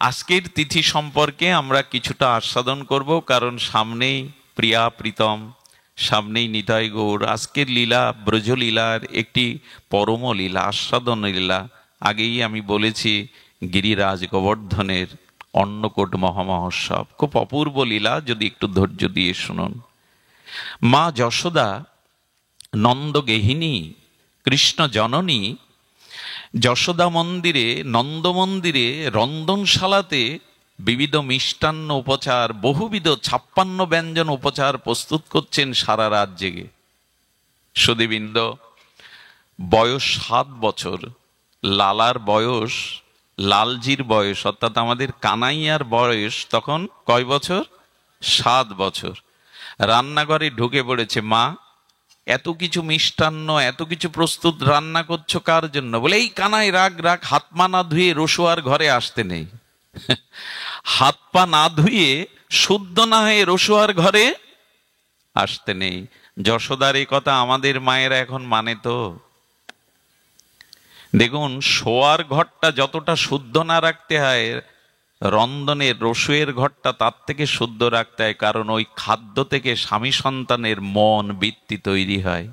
আজকের তিথি সম্পর্কে আমরা কিছুটা আস্বাদন করব, কারণ সামনেই প্রিয়া প্রীতম, সামনেই নিতাই গৌর। আজকের লীলা ব্রজলীলার একটি পরম লীলা, আস্বাদন লীলা। আগেই আমি বলেছি গিরিরাজ গোবর্ধনের অন্নকূট মহামহোৎসব, খুব অপূর্ব লীলা, যদি একটু ধৈর্য দিয়ে শুনুন। মা যশোদা নন্দ গেহিনী কৃষ্ণ জননী যশোদা মন্দিরে, নন্দ মন্দিরে রন্ধনশালাতে বিবিধ মিষ্টান্ন উপচার, বহুবিধ 56 ব্যঞ্জন উপচার প্রস্তুত করছেন সারা রাত জেগে। সুধীবৃন্দ, বয়স 7 বছর, লালার বয়স, লালজির বয়স অর্থাৎ আমাদের কানাইয়ার বয়স তখন কয় বছর? 7 বছর। রান্নাঘরে ঢুকে পড়েছে। মা, এত কিছু মিষ্টান্ন, এত কিছু প্রস্তুত রান্না করছো কার জন্য? বলে, এই কানাই রাগ রাগ, হাত পা না ধুয়ে রসুয়ার ঘরে আসতে নেই। হাত পা না ধুয়ে, শুদ্ধ না হয়ে রসুয়ার ঘরে আসতে নেই। যশোদার এই কথা আমাদের মায়েরা এখন মানে তো? দেখুন, শোয়ার ঘরটা যতটা শুদ্ধ না রাখতে হয়, রন্ধনের রসুয়ের ঘরটা তার থেকে শুদ্ধ রাখতে হয়, কারণ ওই খাদ্য থেকে স্বামী সন্তানের মন বৃত্তি তৈরি হয়।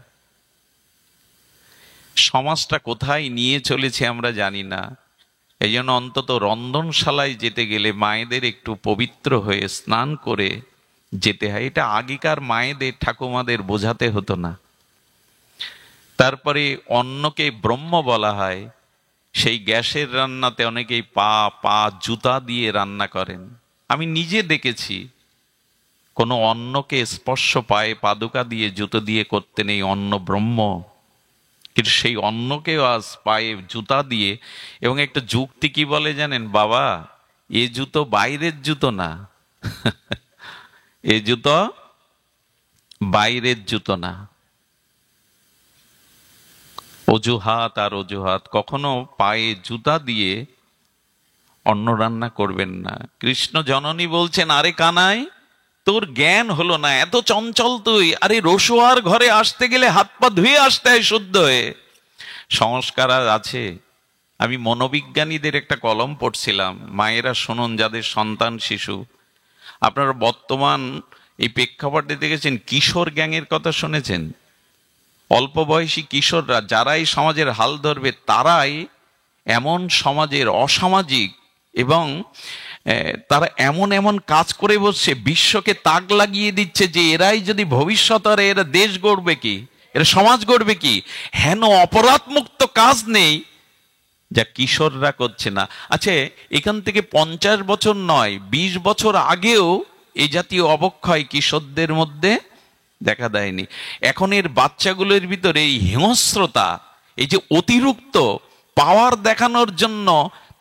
সমাজটা কোথায় নিয়ে চলেছে আমরা জানি না। এই জন্য অন্তত রন্ধনশালায় যেতে গেলে মায়েদের একটু পবিত্র হয়ে স্নান করে যেতে হয়। এটা আগেকার মায়েদের, ঠাকুমাদের বোঝাতে হতো না। তারপরে অন্নকে ব্রহ্ম বলা হয়। সেই গ্যাসের রান্নাতে অনেকেই পা জুতা দিয়ে রান্না করেন। আমি নিজে দেখেছি, কোনো অন্নকে স্পর্শ পায়ে পাদুকা দিয়ে, জুতো দিয়ে করতে নেই, অন্ন ব্রহ্ম। কিন্তু সেই অন্নকেও আজ পায়ে জুতা দিয়ে, এবং একটা যুক্তি কি বলে জানেন? বাবা, এ জুতো বাইরের জুতো না, এ জুতো বাইরের জুতো না। অজুহাত আর অজুহাত, কখনো পায়ে জুতা দিয়ে অন্ন রান্না করবেন না। কৃষ্ণ জননী বলছেন, আরে কানাই, তোর জ্ঞান হলো না, এত চঞ্চল তুই। আরে রসুয়ার ঘরে আসতে গেলে হাত পা ধুয়ে আসতে হয় শুদ্ধ হয়ে। সংস্কার আর আছে? আমি মনোবিজ্ঞানীদের একটা কলম পড়ছিলাম। মায়েরা শুনুন, যাদের সন্তান শিশু, আপনারা বর্তমান এই প্রেক্ষাপটে দেখেছেন, কিশোর গ্যাংয়ের কথা শুনেছেন? অল্প বয়সী কিশোররা যারা এই সমাজের হাল ধরবে, তারাই এমন সমাজের অসামাজিক, এবং তারা এমন এমন কাজ করে বসছে, বিশ্বকে তাক লাগিয়ে দিচ্ছে যে এরাই যদি ভবিষ্যৎ, আর এরা দেশ গড়বে কি, এরা সমাজ গড়বে কি? হেন অপরাধ মুক্ত কাজ নেই যা কিশোররা করছে না। আচ্ছা, এখান থেকে 50 বছর নয়, 20 বছর আগেও এই জাতীয় অবক্ষয় কিশোরদের মধ্যে দেখা দেয়নি। এখন এর বাচ্চাগুলোর ভিতরে এই হিংস্রতা, এই যে অতিরিক্ত পাওয়ার দেখানোর জন্য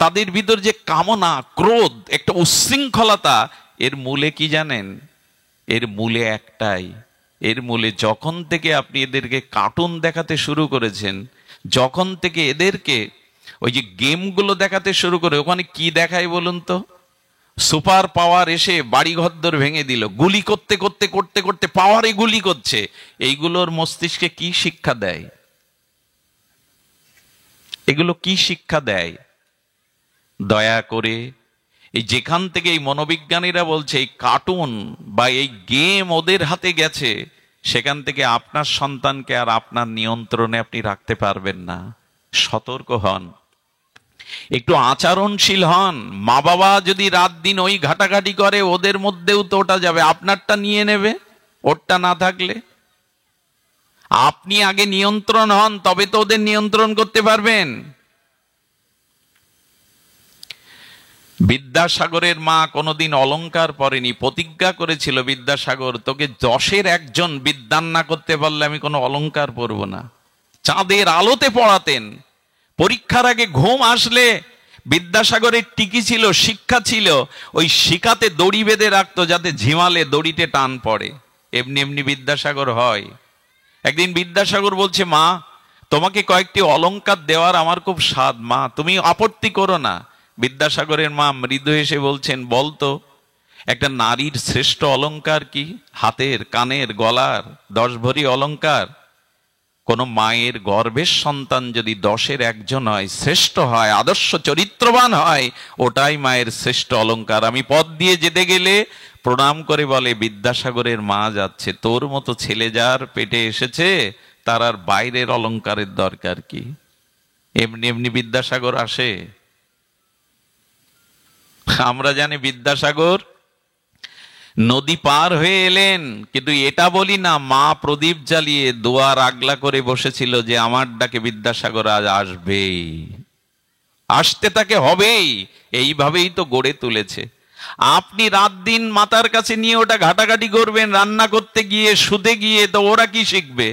তাদের ভিতর যে কামনা, ক্রোধ, একটা উচ্ছৃঙ্খলতা, এর মূলে কি জানেন? এর মূলে একটাই। এর মূলে যখন থেকে আপনি এদেরকে কার্টুন দেখাতে শুরু করেছেন, যখন থেকে এদেরকে ওই যে গেমগুলো দেখাতে শুরু করে, ওখানে কি দেখায় বলুন তো? সুপার পাওয়ার এসে বাড়ি ঘরদর ভেঙে দিল, গুলি করতে করতে করতে করতে পাওয়ারে গুলি করছে। এইগুলোর মস্তিষ্কে কি শিক্ষা দেয়? এগুলো কি শিক্ষা দেয়? দয়া করে, এই যেখান থেকে এই মনোবিজ্ঞানীরা বলছে এই কার্টুন বা এই গেম ওদের হাতে গেছে, সেখান থেকে আপনার সন্তানকে আর আপনার নিয়ন্ত্রণে আপনি রাখতে পারবেন না। সতর্ক হন, একটু আচরণশীল হন। মা বাবা যদি রাত দিন ওই ঘাটাঘাটি করে, ওদের মধ্যেও তো ওটা যাবে, আপনারটা নিয়ে নেবে। ওরটা না থাকলে আপনি আগে নিয়ন্ত্রণ হন, তবে তো ওদের নিয়ন্ত্রণ করতে পারবেন। বিদ্যাসাগরের মা কোনোদিন অলংকার পরেনি। প্রতিজ্ঞা করেছিল, বিদ্যাসাগর, তোকে 10-এর একজন বিদ্যান না করতে পারলে আমি কোনো অলংকার পরব না। চাঁদের আলোতে পড়াতেন। পরীক্ষার আগে ঘুম আসলে বিদ্যাসাগরের টিকি ছিল, শিক্ষা ছিল, ওই শিখাতে দড়ি বেঁধে রাখতো যাতে ঝিমালে দড়িতে টান পড়ে। এমনি এমনি বিদ্যাসাগর হয়। একদিন বিদ্যাসাগর বলছে, মা, তোমাকে কয়েকটি অলংকার দেওয়ার আমার খুব স্বাদ, মা তুমি আপত্তি করো না। বিদ্যাসাগরের মা মৃদু এসে বলছেন, বলতো একটা নারীর শ্রেষ্ঠ অলংকার কি? হাতের, কানের, গলার 10 ভরি অলংকার কোন মায়ের গর্ভের সন্তান যদি 10-এর একজন হয়, শ্রেষ্ঠ হয়, আদর্শ চরিত্রবান হয়, ওটাই মায়ের শ্রেষ্ঠ অলংকার। আমি পথ দিয়ে যেতে গেলে প্রণাম করে বলে, বিদ্যাসাগরের মা যাচ্ছে, তোর মতো ছেলে যার পেটে এসেছে তার আর বাইরের অলংকারের দরকার কি? এমনি এমনি বিদ্যাসাগর আসে? আমরা জানি বিদ্যাসাগর নদী পার হয়ে এলেন, কিন্তু এটা বলি না মা প্রদীপ জ্বালিয়ে দুয়ার আগলা করে বসেছিল যে আমার ডাকে বিদ্যাসাগর আজ আসবেই, আসতে তাকে হবেই। এইভাবেই তো গড়ে তুলেছে। আপনি রাত দিন মাতার কাছে নিয়ে ওটা ঘাটাঘাটি করবেন, রান্না করতে গিয়ে, শুতে গিয়ে, তো ওরা কি শিখবে?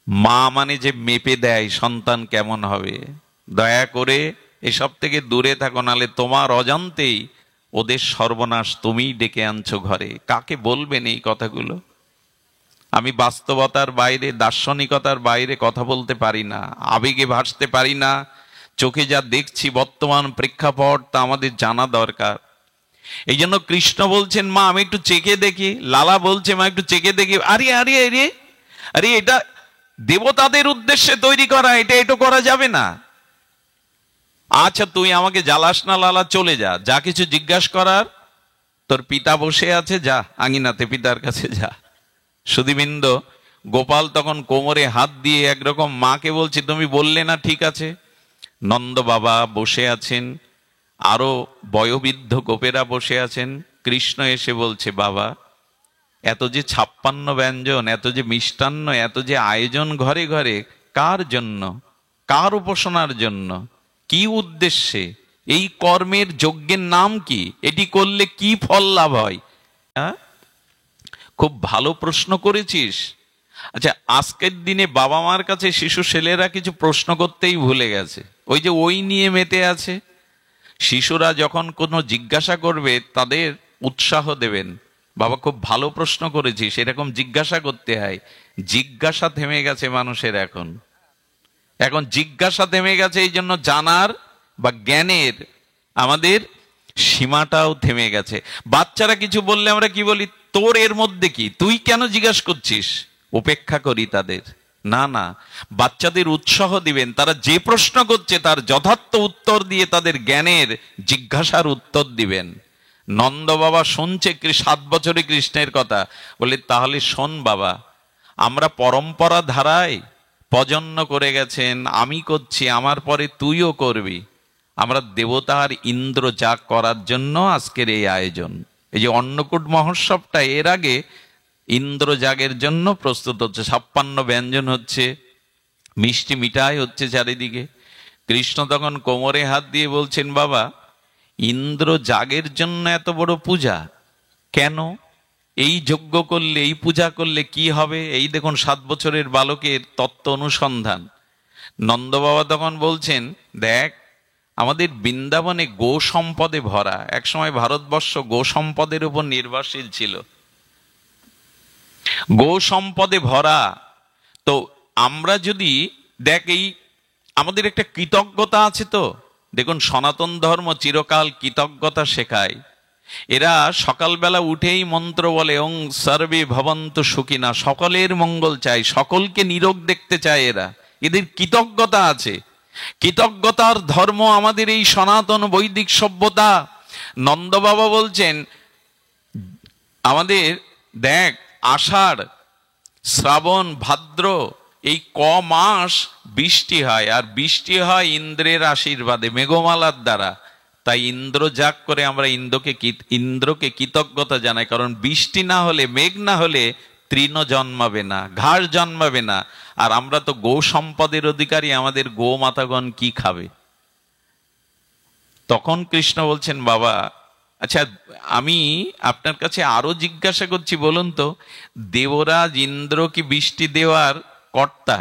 মা মানে যে মেপে দেয় সন্তান কেমন হবে। দয়া করে এসব থেকে দূরে থাকো, নালে তোমার অজান্তেই ওদের সর্বনাশ তুমিই ডেকে আনছো ঘরে। কাকে বলবেন এই কথাগুলো? আমি বাস্তবতার বাইরে, দার্শনিকতার বাইরে কথা বলতে পারি না, আবেগে ভাসতে পারি না। চোখে যা দেখছি বর্তমান প্রেক্ষাপট, তা আমাদের জানা দরকার। এই জন্য কৃষ্ণ বলছেন, মা আমি একটু চেখে দেখি। লালা বলছে, মা একটু চেখে দেখি। আরে আরে আরে আরে, এটা দেবতাদের উদ্দেশ্যে তৈরি করা, এটা এটো করা যাবে না। আচ্ছা তুই আমাকে জ্বালাস না লালা, চলে যা, যা কিছু জিজ্ঞাসা করার তোর পিতা বসে আছে, যা আঙিনাতে পিতার কাছে যা। সুধীবৃন্দ, গোপাল তখন কোমরে হাত দিয়ে একরকম মাকে বলছে, তুমি বললে না, ঠিক আছে। নন্দ বাবা বসে আছেন, আরো বয়োবৃদ্ধ গোপেরা বসে আছেন। কৃষ্ণ এসে বলছে, বাবা এত যে 56 ব্যঞ্জন, এত যে মিষ্টান্ন, এত যে আয়োজন ঘরে ঘরে, কার জন্য? কার উপাসনার জন্য? কি উদ্দেশ্যে? এই কর্মের যজ্ঞের নাম কি? এটি করলে কি ফল লাভ হয়? হ্যাঁ, খুব ভালো প্রশ্ন করেছিস। আচ্ছা, আজকের দিনে বাবা মার কাছে শিশু ছেলেরা কিছু প্রশ্ন করতেই ভুলে গেছে, ওই যে ওই নিয়ে মেতে আছে। শিশুরা যখন কোনো জিজ্ঞাসা করবে তাদের উৎসাহ দেবেন, বাবা খুব ভালো প্রশ্ন করেছিস, এরকম জিজ্ঞাসা করতে হয়। জিজ্ঞাসা থেমে গেছে মানুষের, এখন জিজ্ঞাসা থেমে গেছে। এই জন্য জানার বা জ্ঞানের আমাদের সীমাটাও থেমে গেছে। বাচ্চারা কিছু বললে আমরা কি বলি? তোর এর মধ্যে কি, তুই কেন জিজ্ঞাসা করছিস? উপেক্ষা করি তাদের। না না, বাচ্চাদের উৎসাহ দিবেন, তারা যে প্রশ্ন করছে তার যথার্থ উত্তর দিয়ে তাদের জ্ঞানের জিজ্ঞাসার উত্তর দিবেন। নন্দ বাবা শুনছে 7 বছরে কৃষ্ণের কথা, বলে তাহলে শোন বাবা, আমরা পরম্পরা ধারায় প্রজন্ম করে গেছেন, আমি করছি, আমার পরে তুইও করবি। আমরা দেবতার ইন্দ্র যাগ করার জন্য আজকের এই আয়োজন। এই যে অন্নকূট মহোৎসবটা, এর আগে ইন্দ্র যাগের জন্য প্রস্তুত হচ্ছে। 56 ব্যঞ্জন হচ্ছে, মিষ্টি মিঠাই হচ্ছে চারিদিকে। কৃষ্ণ তখন কোমরে হাত দিয়ে বলছেন, বাবা ইন্দ্র যাগের জন্য এত বড় পূজা কেন? এই যজ্ঞ করলে, এই পূজা করলে কি হবে? এই দেখুন 7 বছরের বালকের তত্ত্ব অনুসন্ধান। নন্দ বাবা তখন বলছেন, দেখ আমাদের বৃন্দাবনে গো সম্পদে ভরা। একসময় ভারতবর্ষ গো সম্পদের উপর নির্ভরশীল ছিল, গো সম্পদে ভরা। তো আমরা যদি দেখ, এই আমাদের একটা কৃতজ্ঞতা আছে তো। দেখুন সনাতন ধর্ম চিরকাল কৃতজ্ঞতা শেখায়। এরা সকালবেলা উঠেই মন্ত্র বলে, ওং সর্বে ভবন্তু সুখিনা, সকলের মঙ্গল চায়, সকলকে নিরোগ দেখতে চায় এরা। এদের কৃতজ্ঞতা আছে। কৃতজ্ঞতার ধর্ম আমাদের এই সনাতন বৈদিক সভ্যতা। নন্দ বাবা বলছেন, আমাদের দেখ আষাঢ়, শ্রাবণ, ভাদ্র, এই মাস বৃষ্টি হয়, আর বৃষ্টি হয় ইন্দ্রের আশীর্বাদে, মেঘমালার দ্বারা। তাই ইন্দ্র যাগ করে আমরা ইন্দ্রকে কৃতজ্ঞতা জানাই। কারণ বৃষ্টি না হলে, মেঘ না হলে তৃণ জন্মাবে না, ঘাস জন্মাবে না। আর আমরা তো গো সম্পদের অধিকারী, আমাদের গো মাতাগণ কি খাবে? তখন কৃষ্ণ বলছেন, বাবা আচ্ছা আমি আপনার কাছে আরো জিজ্ঞাসা করছি, বলুন তো দেবরাজ ইন্দ্র কি বৃষ্টি দেওয়ার কর্তা?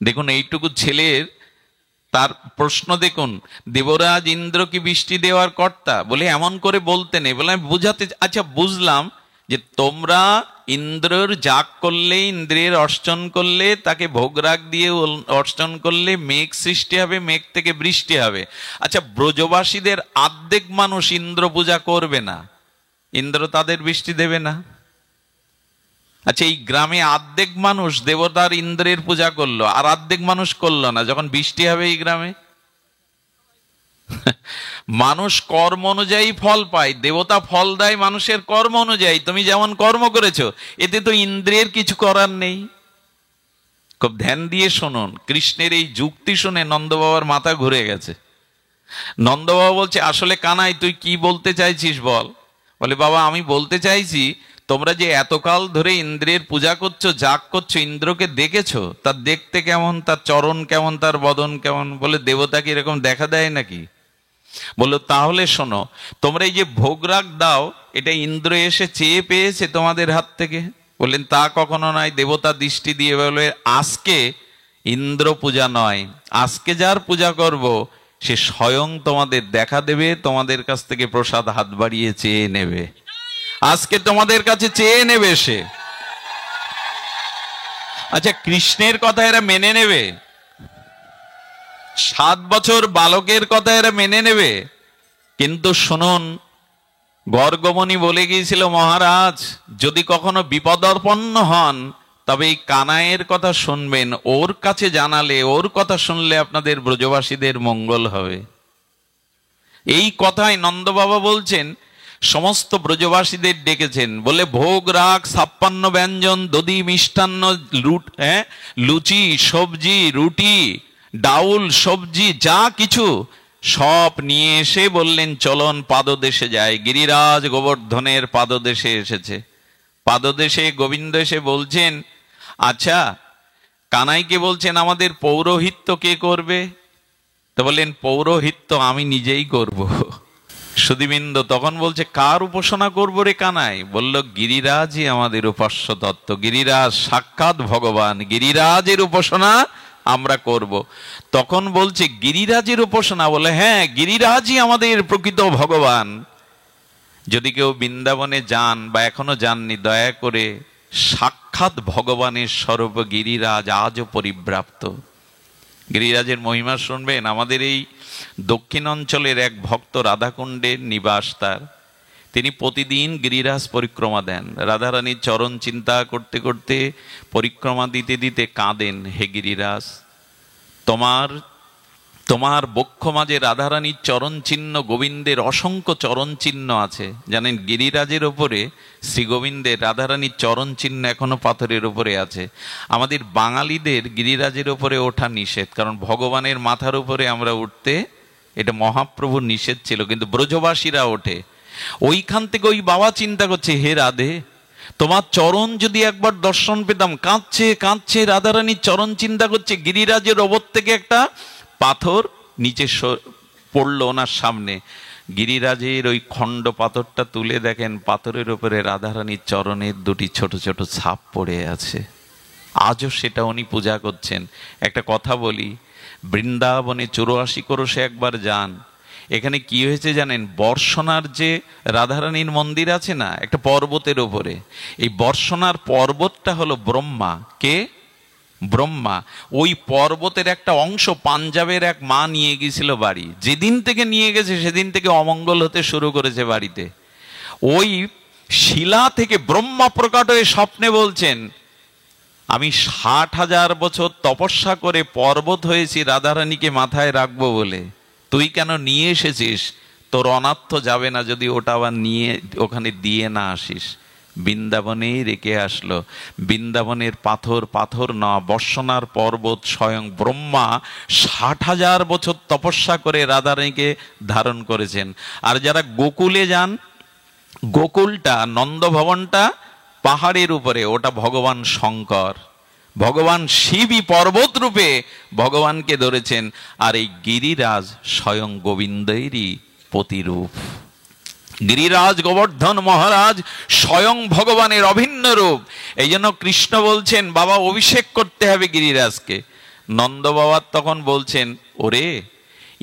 দেখুন এইটুকু ছেলের তার প্রশ্ন দেখুন, দেবরাজ ইন্দ্র কি বৃষ্টি দেওয়ার কর্তা? বলে এমন করে বলতে নেই, বলে আমি বুঝাতে, আচ্ছা বুঝলাম যে তোমরা ইন্দ্রের যাগ করলে, ইন্দ্রের অর্চন করলে, তাকে ভোগরাগ দিয়ে অর্চন করলে মেঘ সৃষ্টি হবে, মেঘ থেকে বৃষ্টি হবে। আচ্ছা ব্রজবাসীদের অর্ধেক মানুষ ইন্দ্র পূজা করবে না, ইন্দ্র তাদের বৃষ্টি দেবে না। আচ্ছা, এই গ্রামে অর্ধেক মানুষ দেবতার ইন্দ্রের পূজা করলো, আর অর্ধেক মানুষ করলো না। যখন বৃষ্টি হবে এই গ্রামে, মানুষ কর্ম অনুযায়ী ফল পায়, দেবতা ফল দেয় মানুষের কর্ম অনুযায়ী। তুমি যেমন কর্ম করেছো, এতে তো ইন্দ্রের কিছু করার নেই। খুব ধ্যান দিয়ে শুনুন, কৃষ্ণের এই যুক্তি শুনে নন্দ বাবার মাথা ঘুরে গেছে। নন্দ বাবা বলছে, আসলে কানাই তুই কি বলতে চাইছিস বল। বলে, বাবা আমি বলতে চাইছি, তোমরা যে এতকাল ধরে ইন্দ্রের পূজা করছো, যাগ করছো, ইন্দ্রকে দেখেছো, তার দেখতে কেমন, তার চরণ কেমন, তার বদন কেমন? বলে, দেবতা কি এরকম দেখা দেয় নাকি? বললো, তাহলে শোনো, তোমরা এই যে ভোগরাগ দাও, এটা ইন্দ্র এসে চেয়ে পেয়েছে তোমাদের হাত থেকে? বললেন, তা কখনো নয়। দেবতা দৃষ্টি দিয়ে বলে, আজকে ইন্দ্র পূজা নয়, আজকে যার পূজা করব সে স্বয়ং তোমাদের দেখা দেবে, তোমাদের কাছ থেকে প্রসাদ হাত বাড়িয়ে চেয়ে নেবে, আজকে তোমাদের কাছে চেয়ে নেবে সে। আচ্ছা, কৃষ্ণের কথা এরা মেনে নেবে? 7 বছর বালকের কথা এরা মেনে নেবে? কিন্তু শুনুন, গর্গমণি বলে গিয়েছিল, মহারাজ যদি কখনো বিপদাপন্ন হন, তবে এই কানাইয়ের কথা শুনবেন, ওর কাছে জানালে, ওর কথা শুনলে আপনাদের ব্রজবাসীদের মঙ্গল হবে। এই কথাই নন্দ বাবা বলছেন, সমস্ত ব্রজবাসীদের ডেকেছেন। বলে, ভোগ রাগ 56 ব্যঞ্জন, দধি মিষ্টান্ন, লুচি সবজি, রুটি ডাউল সবজি, যা কিছু সব নিয়ে এসে বললেন, চলন পাদদেশে যায়। গিরিরাজ গোবর্ধনের পাদদেশে এসেছে। পাদদেশে গোবিন্দ এসে বলছেন, আচ্ছা কানাইকে বলছেন, আমাদের পৌরোহিত্য কে করবে? তো বললেন, পৌরোহিত্য আমি নিজেই করব। সুধীবৃন্দ তখন বলছে, কার উপাসনা করবো রে কানাই? বলল, গিরিরাজই আমাদের উপাস্য তত্ত্ব, গিরিরাজ সাক্ষাৎ ভগবান, গিরিরাজের উপাসনা আমরা করব। তখন বলছে, গিরিরাজের উপাসনা? বলে, হ্যাঁ, গিরিরাজই আমাদের প্রকৃত ভগবান। যদি কেউ বৃন্দাবনে যান বা এখনো যাননি, দয়া করে সাক্ষাৎ ভগবানের স্বরূপ গিরিরাজ আজও পরিব্রাপ্ত। গিরিরাজের মহিমা শুনবেন। আমাদের এই দক্ষিণ অঞ্চলের এক ভক্ত, রাধাকুণ্ডের নিবাস তার, তিনি প্রতিদিন গিরিরাজ পরিক্রমা দেন। রাধারানীর চরণ চিন্তা করতে করতে, পরিক্রমা দিতে দিতে কাঁদেন, হে গিরিরাজ, তোমার বক্ষ মাঝে রাধারানীর চরণ চিহ্ন, গোবিন্দের অসংখ্য চরণ চিহ্ন আছে। জানেন, গিরিরাজের ওপরে শ্রী গোবিন্দের রাধারানীর চরণ চিহ্ন এখনো পাথরের উপরে আছে। আমাদের বাঙালিদের গিরিরাজের উপরে ওঠা নিষেধ, কারণ ভগবানের মাথার উপরে আমরা উঠতে, এটা মহাপ্রভুর নিষেধ ছিল, কিন্তু ব্রজবাসীরা ওঠে। ওইখান থেকে ওই বাবা চিন্তা করছে, হে রাধে, তোমার চরণ যদি একবার দর্শন পেতাম। কাঁদছে কাঁদছে, রাধারানীর চরণ চিন্তা করছে। গিরিরাজের ওপর থেকে একটা পাথর নিচে পড়লো ওনার সামনে। গিরিরাজের ওই খণ্ড পাথরটা তুলে দেখেন, পাথরের উপরে রাধারানীর চরণের 2টি ছোট ছোট ছাপ পড়ে আছে। আজও সেটা উনি পূজা করছেন। একটা কথা বলি, বৃন্দাবনে 84 ক্রোশে একবার যান। এখানে কি হয়েছে জানেন? বর্ষণার যে রাধারানীর মন্দির আছে না, একটা পর্বতের উপরে, এই বর্ষণার পর্বতটা হলো ব্রহ্মা। কে? ব্রহ্মা। ওই পর্বতের একটা অংশ পাঞ্জাবের এক মা নিয়ে গিয়েছিল বাড়ি। যেদিন থেকে নিয়ে গেছে সেদিন থেকে অমঙ্গল হতে শুরু করেছে বাড়িতে। ওই শিলা থেকে ব্রহ্মা প্রকট হয়ে স্বপ্নে বলছেন, আমি 60,000 বছর তপস্যা করে পর্বত হয়েছি রাধারানীকে মাথায় রাখবো বলে, তুই কেন নিয়ে এসেছিস? তোর অনাথ যাবে না যদি ওটা আবার নিয়ে ওখানে দিয়ে না আসিস। বৃন্দাবনেই রেখে আসলো। বৃন্দাবনের পাথর পাথর না, বর্ষণার পর্বত স্বয়ং ব্রহ্মা 60,000 বছর তপস্যা করে রাধারানীকে ধারণ করেছেন। আর যারা গোকুলে যান, গোকুলটা, নন্দভবনটা পাহাড়ের উপরে, ওটা ভগবান শঙ্কর, ভগবান শিবই পর্বত রূপে ভগবানকে ধরেছেন। আর এই গিরিরাজ স্বয়ং গোবিন্দেরই প্রতিরূপ। গিরিরাজ গোবর্ধন মহারাজ স্বয়ং ভগবানের অভিন্ন রূপ। এই জন্য কৃষ্ণ বলছেন, বাবা অভিষেক করতে হবে গিরিরাজকে। নন্দ বাবা তখন বলছেন, ওরে,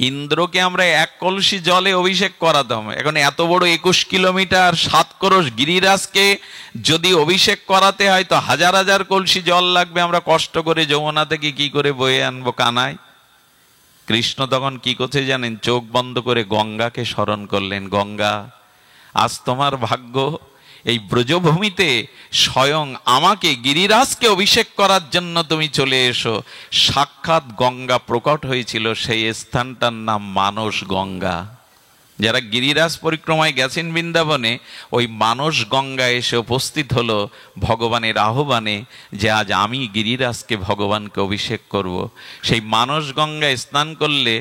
ইন্দ্রকে আমরা 1 কলসি জলে অভিষেক করাতাম, এখন এত বড় 21 কিলোমিটার 7 ক্রোশ গিরিরাজকে যদি অভিষেক করাতে হয় তো 1000 কলসি জল লাগবে। আমরা কষ্ট করে যমুনা থেকে কি করে বয়ে আনবো কানাই? কৃষ্ণ তখন কি করছে জানেন? চোখ বন্ধ করে গঙ্গাকে স্মরণ করলেন। গঙ্গা, আজ তোমার ভাগ্য এই ব্রজভূমিতে স্বয়ং আমাকে গিরিরাজকে অভিষেক করার জন্য তুমি চলে এসো। সাক্ষাৎ গঙ্গা প্রকট হয়েছিল, সেই স্থানটার নাম মানস গঙ্গা। যারা গিরিরাজ পরিক্রমায় গেছেন বৃন্দাবনে, ওই মানস গঙ্গা এসে উপস্থিত হলো ভগবানের আহ্বানে যে আজ আমি গিরিরাজকে ভগবানকে অভিষেক করব। সেই মানস গঙ্গায় স্নান করলে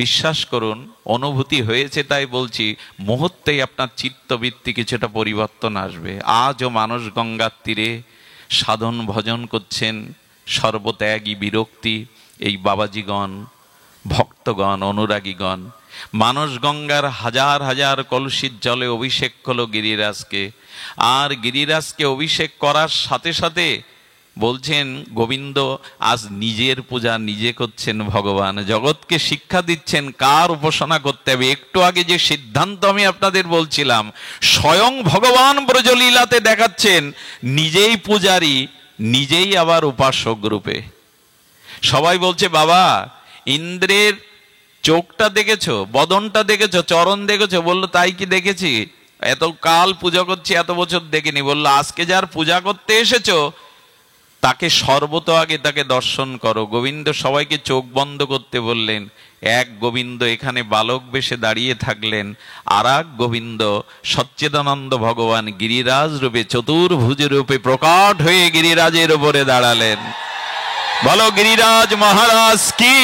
বিশ্বাস করুন, অনুভূতি হয়েছে তাই বলছি, মুহূর্তেই আপনার চিত্তবৃত্তি কিছুটা পরিবর্তন আসবে। আজও মানস গঙ্গার তীরে সাধন ভজন করছেন সর্বত্যাগী বিরক্তি এই বাবাজিগণ, ভক্তগণ, অনুরাগীগণ। মানস গঙ্গার হাজার হাজার কলসির জলে অভিষেক হলো গিরিরাজকে। আর গিরিরাজকে অভিষেক করার সাথে সাথে বলছেন গোবিন্দ আজ নিজের পূজা নিজে করছেন ভগবান, জগৎকে শিক্ষা দিচ্ছেন কার উপাসনা করতে হবে। একটু আগে যে সিদ্ধান্ত আমি আপনাদের বলছিলাম, স্বয়ং ভগবান ব্রজলীলাতে দেখাচ্ছেন নিজেই পূজারী, নিজেই আবার উপাসক রূপে। সবাই বলছে বাবা ইন্দ্রের চোখটা দেখেছো, বদনটা দেখেছো, চরণ দেখেছো? বললো তাই কি দেখেছি, এত কাল পূজা করছি, এত বছর দেখিনি। বললো আজকে যার পূজা করতে এসেছো তাকে সর্বত আগে তাকে দর্শন করো। গোবিন্দ সবাইকে চোখ বন্ধ করতে বললেন। এক গোবিন্দ এখানে বালক বেশে দাঁড়িয়ে থাকলেন, আর এক গোবিন্দ সচ্চিদানন্দ ভগবান গিরিরাজ রূপে চতুর্ভুজ রূপে প্রকট হয়ে গিরিরাজের উপরে দাঁড়ালেন। বলো গিরিরাজ মহারাজ কি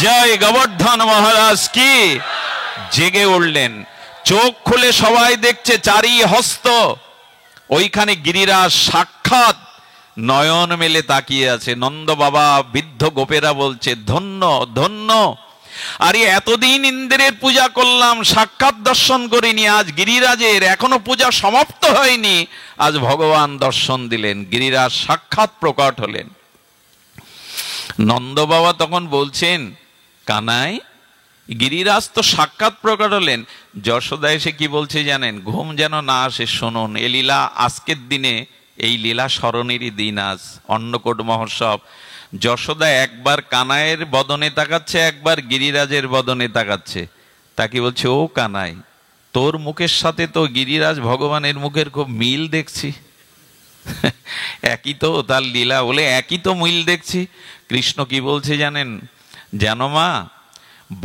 জয়, গোবর্ধন মহারাজ কি। জেগে উঠলেন, চোখ খুলে সবাই দেখছে চারি হস্ত, ওইখানে গিরিরাজ সাক্ষাৎ নয়ন মেলে তাকিয়ে আছে। নন্দ বাবা বৃদ্ধ গোপেরা বলছে ধন্য ধন্য, আরে এতদিন ইন্দ্রের পূজা করলাম, সাক্ষাৎ দর্শন করিনি, আজ গিরিরাজের এখনো পূজা সমাপ্ত হয়নি, আজ ভগবান দর্শন দিলেন, গিরিরাজ সাক্ষাৎ প্রকট হলেন। নন্দ বাবা তখন বলছেন কানাই গিরিরাজ তো সাক্ষাৎ প্রকট হলেন। যশোদা এসে কি বলছে জানেন? ঘুম যেন না আসে, শুনুন এ লীলা আজকের দিনে, এই লীলা স্মরণেরই দিন আজ, অন্নকূট মহোৎসব। যশোদা একবার কানাইয়ের বদনে তাকাচ্ছে, একবার গিরিরাজের বদনে তাকাচ্ছে। তাকে বলছে ও কানাই, তোর মুখের সাথে তো গিরিরাজ ভগবানের মুখের খুব মিল দেখছি। একই তো তার লীলা, বলে একই তো মিল দেখছি। কৃষ্ণ কি বলছে জানেন? জানো মা,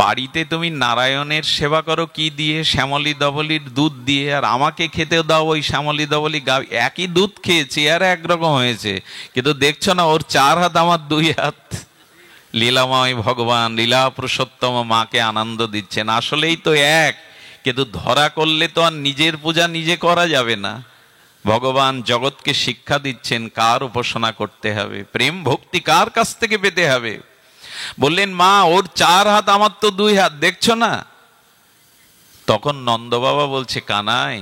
বাড়িতে তুমি নারায়ণের সেবা করো কি দিয়ে? শ্যামলী ধবলির দুধ দিয়ে, আর আমাকে খেতে দাও ওই শ্যামলী ধবলি গাও। একই দুধ খেয়েছি আর একরকম হয়েছে, কিন্তু দেখছো না ওর 4 হাত আমার 2 হাত। লীলাময় ভগবান লীলা পুরুষোত্তম মাকে আনন্দ দিচ্ছেন। আসলেই তো এক, কিন্তু ধরা করলে তো আর নিজের পূজা নিজে করা যাবে না। ভগবান জগৎকে শিক্ষা দিচ্ছেন কার উপাসনা করতে হবে, প্রেম ভক্তি কার কাছ থেকে পেতে হবে। বললেন মা ওর 4 হাত আমার তো 2 হাত, দেখছো না? তখন নন্দ বাবা বলছে কানাই,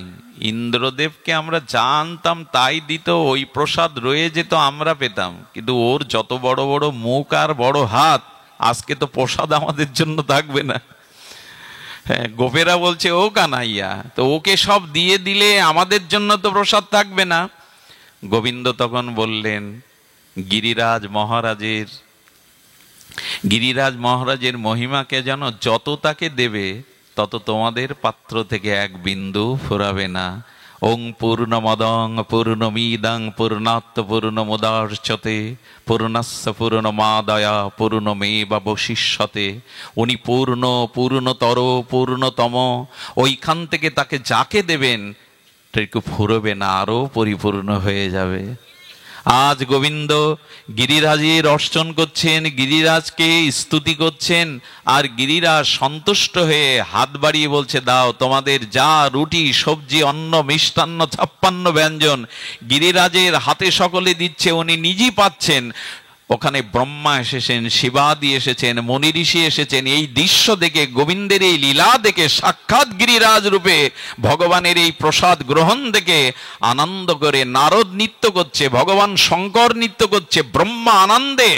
ইন্দ্রদেবকে আমরা জানতাম তাই দিত, ওই প্রসাদ রয়ে যেত আমরা পেতাম, কিন্তু ওর যত বড় বড় মুখ আর বড় হাত, আজকে তো প্রসাদ আমাদের জন্য থাকবে না। হ্যাঁ, গোপেরা বলছে ও কানাইয়া, তো ওকে সব দিয়ে দিলে আমাদের জন্য তো প্রসাদ থাকবে না। গোবিন্দ তখন বললেন গিরিরাজ মহারাজের মহিমাকে জানো? যত তাকে দেবে তত তোমাদের পাত্র থেকে এক বিন্দু ফুরাবে না। ওং পূর্ণমদং পূর্ণমিদং পূর্ণাৎ পূর্ণমুদাচ্যতে পূর্ণস্য পূর্ণমাদায় পূর্ণমেবাবশিষ্যতে। উনি পূর্ণ, পূর্ণতর, পূর্ণতম। ওইখান থেকে তাকে যাকে দেবেন একটু ফুরবে না, আরো পরিপূর্ণ হয়ে যাবে। আজ গোবিন্দ গিরিরাজের অর্চন করছেন, গিরিরাজকে স্তুতি করছেন, আর গিরিরাজ সন্তুষ্ট হয়ে হাত বাড়িয়ে বলছে দাও তোমাদের যা রুটি সবজি অন্ন মিষ্টান্ন 56 ব্যঞ্জন গিরিরাজের হাতে সকলে দিচ্ছে, উনি নিজেই পাচ্ছেন। ওখানে ব্রহ্মা এসেছেন, শিবাদি এসেছেন, মনি ঋষি এসেছেন। এই দৃশ্য দেখে, গোবিন্দের এই লীলা দেখে, সাক্ষাৎ গিরিরাজ রূপে ভগবানের এই প্রসাদ গ্রহণ দেখে আনন্দ করে নারদ নৃত্য করছে, ভগবান শঙ্কর নৃত্য করছে, ব্রহ্মা আনন্দে।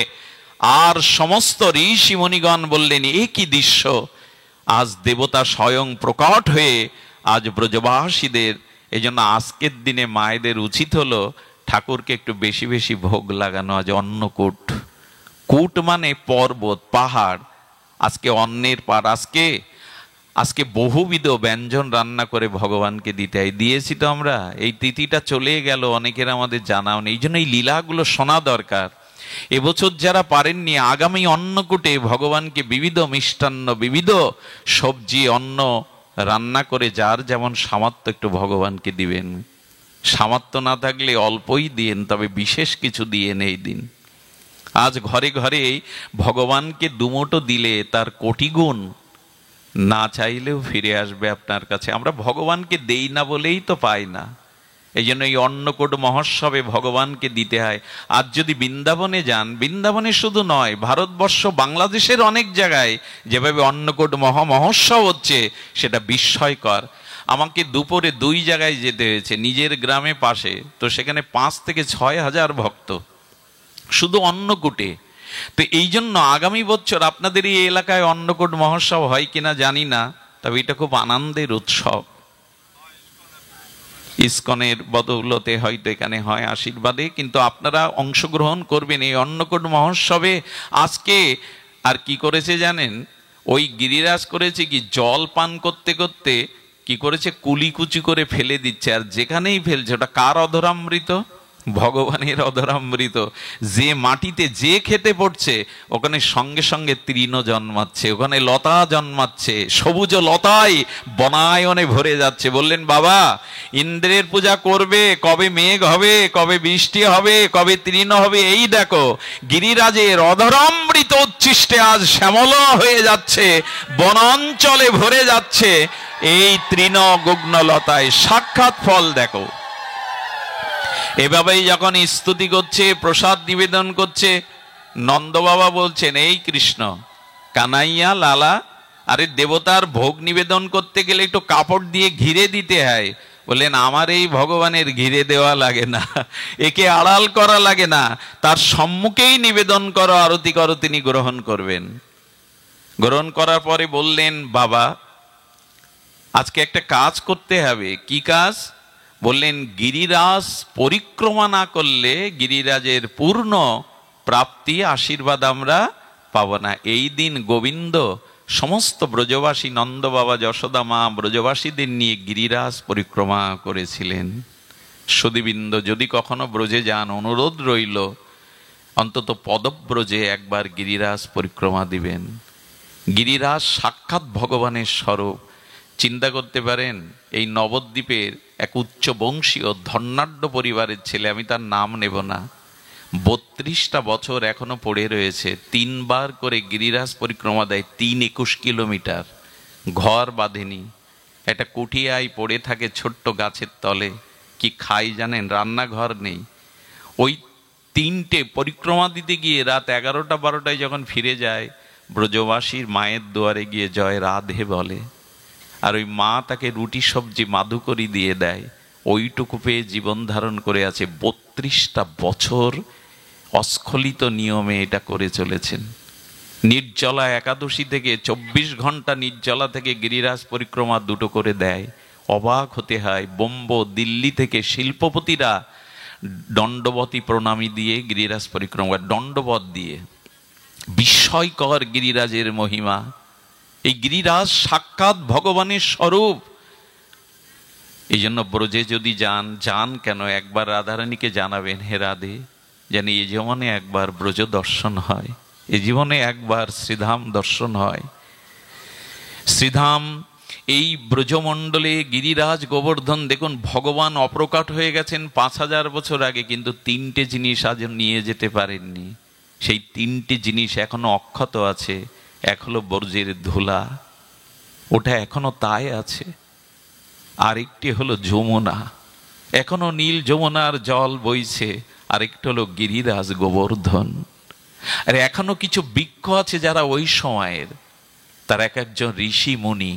আর সমস্ত ঋষি মণিগণ বললেন এ কি দৃশ্য! আজ দেবতা স্বয়ং প্রকট হয়ে আজ ব্রজবাসীদের। এই জন্য আজকের দিনে মায়েদের উচিত হলো ঠাকুরকে একটু বেশি বেশি ভোগ লাগানো। আজ অন্নকূট, কূট মানে পর্বত পাহাড়, আজকে অন্নের পার। আজকে আজকে বহুবিধ ব্যঞ্জন রান্না করে ভগবানকে দিতে হয়। দিয়েছি তো আমরা, এই তিথিটা চলে গেল, অনেকের আমাদের জানাও নেই। এই জন্য এই লীলাগুলো শোনা দরকার। এবছর যারা পারেননি, আগামী অন্নকূটে ভগবানকে বিবিধ মিষ্টান্ন, বিবিধ সবজি, অন্ন রান্না করে যার যেমন সামর্থ্য একটু ভগবানকে দিবেন। সামর্থ্য না থাকলে অল্পই দিয়েন, তবে বিশেষ কিছু দিয়েন এই দিন। আজ ঘরে ঘরে ভগবানকে দুমুঠো দিলে তার কোটি গুণ না চাইলেও ফিরে আসবে আপনার কাছে। আমরা ভগবানকে দেই না বলেই তো পাই না। এই জন্য এই অন্নকূট মহোৎসবে ভগবানকে দিতে হয়। আজ যদি বৃন্দাবনে যান, বৃন্দাবনে শুধু নয়, ভারতবর্ষ, বাংলাদেশের অনেক জায়গায় যেভাবে অন্নকূট মহোৎসব হচ্ছে, সেটা বিস্ময়কর। আমাকে দুপুরে 2 জায়গায় যেতে হয়েছে, নিজের গ্রামে পাশে, তো সেখানে 5 থেকে 6 হাজার ভক্ত শুধু অন্নকূটে। তো এই জন্য আগামী বছর আপনাদের এই এলাকায় অন্নকূট মহোৎসব হয় কিনা জানি না, তবে এটা খুব আনন্দের উৎসব। ইসকনের বদৌলতে হয়তো এখানে হয়, আশীর্বাদে, কিন্তু আপনারা অংশগ্রহণ করবেন এই অন্নকূট মহোৎসবে। আজকে আর কি করেছে জানেন? ওই গিরিরাজ করেছে কি, জল পান করতে করতে কি করেছে, কুলিকুচি করে ফেলে দিচ্ছে। আর যেখানেই ফেলছে, ওটা কার অধরামৃত? ভগবানের অধরামৃত। যে মাটিতে যে খেতে পড়ছে, ওখানে সঙ্গে সঙ্গে তৃণ জন্মাচ্ছে, ওখানে লতা জন্মাচ্ছে, সবুজ লতায় বনায়নে ভরে যাচ্ছে। বললেন, বাবা ইন্দ্রের পূজা করবে, কবে মেঘ হবে, কবে বৃষ্টি হবে, কবে তৃণ হবে, এই দেখো গিরিরাজের অধরামৃত উচ্ছিষ্টে আজ শ্যামল হয়ে যাচ্ছে, বনাঞ্চলে ভরে যাচ্ছে এই তৃণ গুগ্ন লতায়। সাক্ষাৎ ফল দেখো। এভাবেই যখন স্তুতি করছে, প্রসাদ নিবেদন করছে, নন্দ বাবা বলছেন, এই কৃষ্ণ, কানাইয়া, লালা, আরে দেবতার ভোগ নিবেদন করতে গেলে একটু কাপড় দিয়ে ঘিরে দিতে হয়। বললেন, আমার এই ভগবানের ঘিরে দেওয়া লাগে না, একে আড়াল করা লাগে না, তার সম্মুখেই নিবেদন করো, আরতি করো, তিনি গ্রহণ করবেন। গ্রহণ করার পরে বললেন, বাবা আজকে একটা কাজ করতে হবে। কি কাজ? বললেন, গিরিরাজ পরিক্রমা না করলে গিরিরাজের পূর্ণ প্রাপ্তি, আশীর্বাদ আমরা পাবো না। এই দিন গোবিন্দ সমস্ত ব্রজবাসী, নন্দ বাবা, যশোদা মা, ব্রজবাসীদের নিয়ে গিরিরাজ পরিক্রমা করেছিলেন। সুধীবৃন্দ, যদি কখনো ব্রজে যান, অনুরোধ রইল অন্তত পদব্রজে একবার গিরিরাজ পরিক্রমা দিবেন। গিরিরাজ সাক্ষাৎ ভগবানের স্বরূপ। চিন্তা করতে পারেন, এই নবদ্বীপের এক উচ্চ বংশীয় ধন্যাঢ্য পরিবারের ছেলে, আমি তার নাম নেব না, 32টা বছর এখনো পড়ে রয়েছে, 3 বার করে গিরিরাজ পরিক্রমা দেয়, 3-21 কিলোমিটার। ঘর বাঁধেনি, একটা কুঠিয়ায় পড়ে থাকে ছোট্ট গাছের তলে। কি খাই জানেন? রান্নাঘর নেই। ওই 3টে পরিক্রমা দিতে গিয়ে রাত 11টা-12টায় যখন ফিরে যায়, ব্রজবাসীর মায়ের দুয়ারে গিয়ে জয় রাধে বলে, আর ওই মা তাকে রুটি সবজি মাধুকরি দিয়ে দেয়। ওইটুকু পেয়ে জীবন ধারণ করে আছে। 32টা বছর অস্খলিত নিয়মে এটা করে চলেছেন। নির্জলা একাদশী থেকে 24 ঘন্টা নির্জলা থেকে গিরিরাজ পরিক্রমা 2টো করে দেয়। অবাক হতে হয়। দিল্লি থেকে শিল্পপতিরা দণ্ডবতী প্রণামী দিয়ে গিরিরাজ পরিক্রমা, দণ্ডবত দিয়ে। বিস্ময়কর গিরিরাজের মহিমা। এই গিরিরাজ সাক্ষাৎ ভগবানের স্বরূপ। এই জন্য ব্রজে যদি যান কেন, একবার রাধারানীকে জানাবেন, হে রাধে, যেন এ জীবনে একবার ব্রজ দর্শন হয়, এ জীবনে একবার শ্রীধাম দর্শন হয়। শ্রীধাম এই ব্রজমণ্ডলে গিরিরাজ গোবর্ধন, দেখুন ভগবান অপ্রকাট হয়ে গেছেন 5000 বছর আগে, কিন্তু 3টে জিনিস আজ নিয়ে যেতে পারেননি। সেই 3টে জিনিস এখনো অক্ষত আছে। এক হলো ব্রজের ধুলা, ওটা এখনো তাই আছে। আরেকটি হলো যমুনা, এখনো নীল যমুনার জল বইছে। আরেকটি হলো গিরিরাজ গোবর্ধন। আর এখনো কিছু বৃক্ষ আছে যারা ওই সময়ের, তার এক একজন ঋষি মুনি।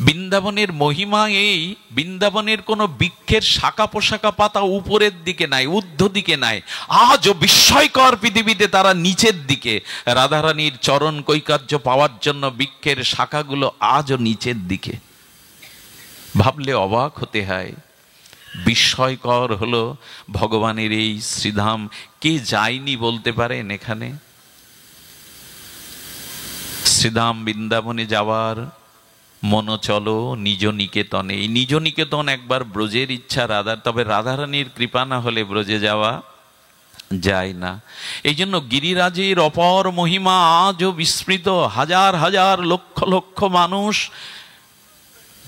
বৃন্দাবনের মহিমা এই, বৃন্দাবনের কোনো বৃক্ষের শাখা পোশাকা পাতা উপরের দিকে নাই, ঊর্ধ্ব দিকে নাই। আজও বিস্ময়কর পৃথিবীতে তারা নিচের দিকে। রাধারানীর চরণ কৈকার্য পাওয়ার জন্য বৃক্ষের শাখাগুলো আজও নিচের দিকে। ভাবলে অবাক হতে হয়। বিস্ময়কর হলো ভগবানের এই শ্রীধাম। কে যায়নি বলতে পারেন? এখানে শ্রীধাম বৃন্দাবনে যাওয়ার মন চলো নিজ নিকেতনে। এই নিজ নিকেতন একবার ব্রজের ইচ্ছা রাধার, তবে রাধারানীর কৃপা না হলে ব্রজে যাওয়া যায় না। এই জন্য গিরিরাজের অপর মহিমা আজও বিস্মৃত। হাজার হাজার লক্ষ লক্ষ মানুষ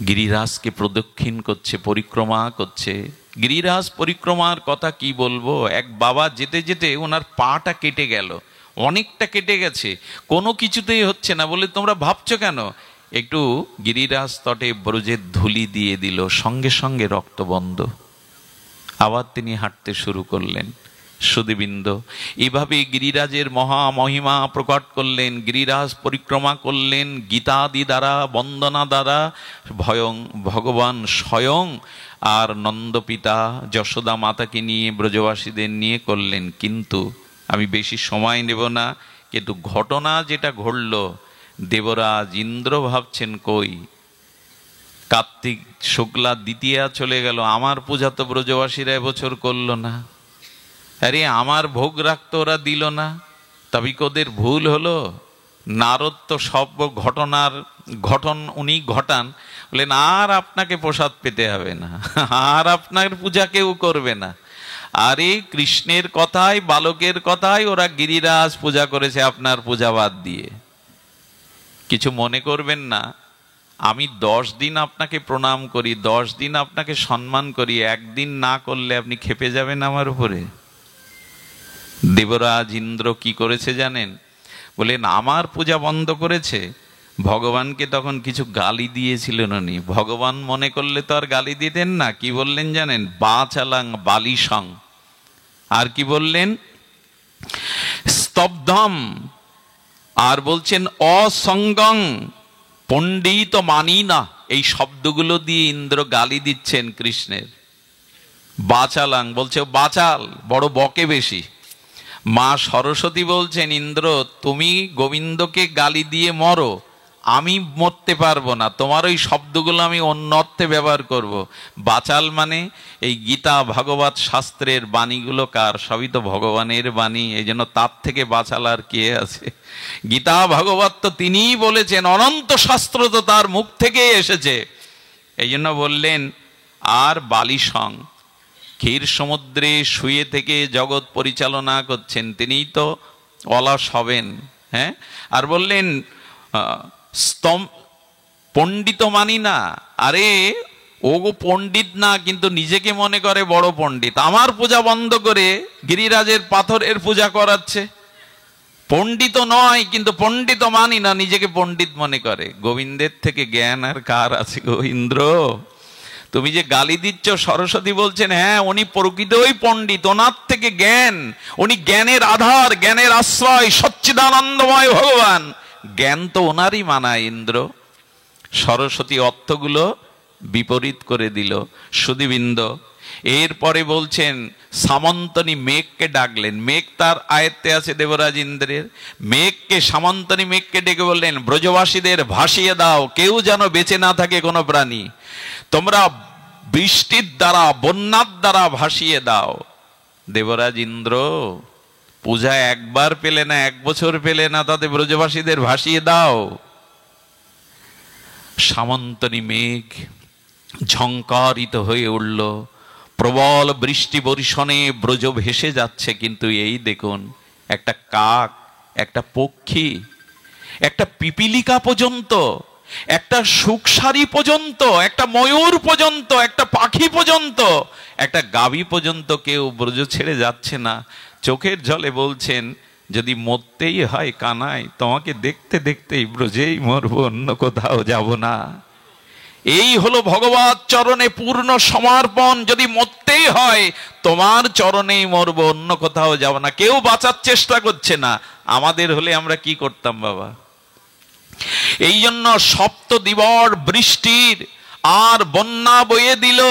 গিরিরাজকে প্রদক্ষিণ করছে, পরিক্রমা করছে। গিরিরাজ পরিক্রমার কথা কি বলবো, এক বাবা যেতে যেতে ওনার পাটা কেটে গেল, অনেকটা কেটে গেছে, কোনো কিছুতেই হচ্ছে না। বলে তোমরা ভাবছো কেন? একটু গিরিরাজ তটে ব্রজের ধুলি দিয়ে দিল, সঙ্গে সঙ্গে রক্ত বন্ধ। আবার তিনি হাঁটতে শুরু করলেন। সুধীবৃন্দ, এইভাবে গিরিরাজের মহা মহিমা প্রকট করলেন, গিরিরাজ পরিক্রমা করলেন গীতাদি দ্বারা, বন্দনা দ্বারা। ভগবান স্বয়ং আর নন্দপিতা যশোদা মাতাকে নিয়ে ব্রজবাসীদের নিয়ে করলেন। কিন্তু আমি বেশি সময় নেব না, কিন্তু ঘটনা যেটা ঘটল, দেবরাজ ইন্দ্র ভাবছেন কই কার্তিক শুক্লা দ্বিতীয়া চলে গেল, আমার পূজা তো ব্রজবাসীরা এবছর করলো না। আরে আমার ভোগ রাখতো ওরা দিল না, তবে ওদের ভুল হলো? নারদ তো সব ঘটন উনি ঘটান। বলেন আর আপনাকে প্রসাদ পেতে হবে না, আর আপনার পূজা কেউ করবে না। আরে কৃষ্ণের কথায়, বালকের কথায় ওরা গিরিরাজ পূজা করেছে আপনার পূজা বাদ দিয়ে। কিছু মনে করবেন না, আমি 10 দিন আপনাকে প্রণাম করি, 10 দিন আপনাকে সম্মান করি, একদিন না করলে আপনি ক্ষেপে যাবেন আমার উপরে। দেবরাজ ইন্দ্র কি করেছে জানেন? বলেন আমার পূজা বন্ধ করেছে। ভগবানকে তখন কিছু গালি দিয়েছিলেন উনি। ভগবান মনে করলে তো আর গালি দিতেন না। কি বললেন জানেন? বাচালাং বালিসং। আর কি বললেন? স্তব্ধম। আর বলছেন অসঙ্গং পণ্ডিত মানি না। এই শব্দগুলো দিয়ে ইন্দ্র গালি দিচ্ছেন কৃষ্ণের। বাচালাং বলছে বাচাল, বড় বকে বেশি। মা সরস্বতী বলছেন ইন্দ্র তুমি গোবিন্দকে গালি দিয়ে মরো, আমি মরতে পারবো না, তোমার ওই শব্দগুলো আমি অন্য অর্থে ব্যবহার করব। বাচাল মানে এই গীতা ভাগবত শাস্ত্রের বাণীগুলো কার? সবই তো ভগবানের বাণী, এই জন্য তার থেকে বাচাল আর কে আছে? গীতা ভাগবত তো তিনিই বলেছেন, অনন্ত শাস্ত্র তো তার মুখ থেকে এসেছে। এই জন্য বললেন আর বালিসং, ক্ষীর সমুদ্রে শুয়ে থেকে জগৎ পরিচালনা করছেন, তিনিই তো অলস হবেন। হ্যাঁ, আর বললেন পণ্ডিত মানি না। আরে ও পণ্ডিত না, কিন্তু নিজেকে মনে করে বড় পণ্ডিত। আমার পূজা বন্ধ করে গিরিরাজের পাথরের পূজা করাচ্ছে। পণ্ডিত নয়, কিন্তু পণ্ডিত মানি না, নিজেকে পণ্ডিত মনে করে। গোবিন্দের থেকে জ্ঞান আর কার আছে গো ইন্দ্র? তুমি যে গালি দিচ্ছ, সরস্বতী বলছেন হ্যাঁ উনি প্রকৃতই পণ্ডিত, ওনার থেকে জ্ঞান, উনি জ্ঞানের আধার, জ্ঞানের আশ্রয়, সচ্চিদানন্দময় ভগবান। জ্ঞান তো ওনারই মানায় ইন্দ্র। সরস্বতী অর্থগুলো বিপরীত করে দিল। সুধীবৃন্দ, এরপরে বলছেন সামন্তনী মেঘকে ডাকলেন। মেঘ তার আয়ত্তে আছে দেবরাজ ইন্দ্রের। মেঘকে, সামন্তনী মেঘকে ডেকে বললেন ব্রজবাসীদের ভাসিয়ে দাও, কেউ যেন বেঁচে না থাকে কোনো প্রাণী। তোমরা বৃষ্টির দ্বারা, বন্যার দ্বারা ভাসিয়ে দাও। দেবরাজ ইন্দ্র পূজা একবার পেলে না, 1 বছর পেলে না, তাতে ব্রজবাসীদের ভাসিয়ে দাও। সামন্তনী মেঘ ঝংকারিত হয়ে উঠল, প্রবল বৃষ্টি বর্ষণে ব্রজ ভেসে যাচ্ছে। কিন্তু এই দেখুন, একটা কাক, একটা পক্ষী, একটা পিপিলিকা পর্যন্ত, একটা সুখসারি পর্যন্ত, একটা ময়ূর পর্যন্ত, একটা পাখি পর্যন্ত, একটা গাভী পর্যন্ত কেউ ব্রজ ছেড়ে যাচ্ছে না। চোখের জলে বলছেন যদি মরতেই হয় কানাই, তোমাকে দেখতে দেখতেই ব্রজেই মরবো, অন্য কোথাও যাব না। এই হলো ভগবত চরণে পূর্ণ সমর্পণ। যদি মরতেই হয় তোমার চরণেই মরবো, অন্য কোথাও যাব না। কেউ বাঁচার চেষ্টা করছে না। আমাদের হলে আমরা কি করতাম বাবা? এই জন্য সপ্ত দিবর বৃষ্টির আর বন্যা বয়ে দিল।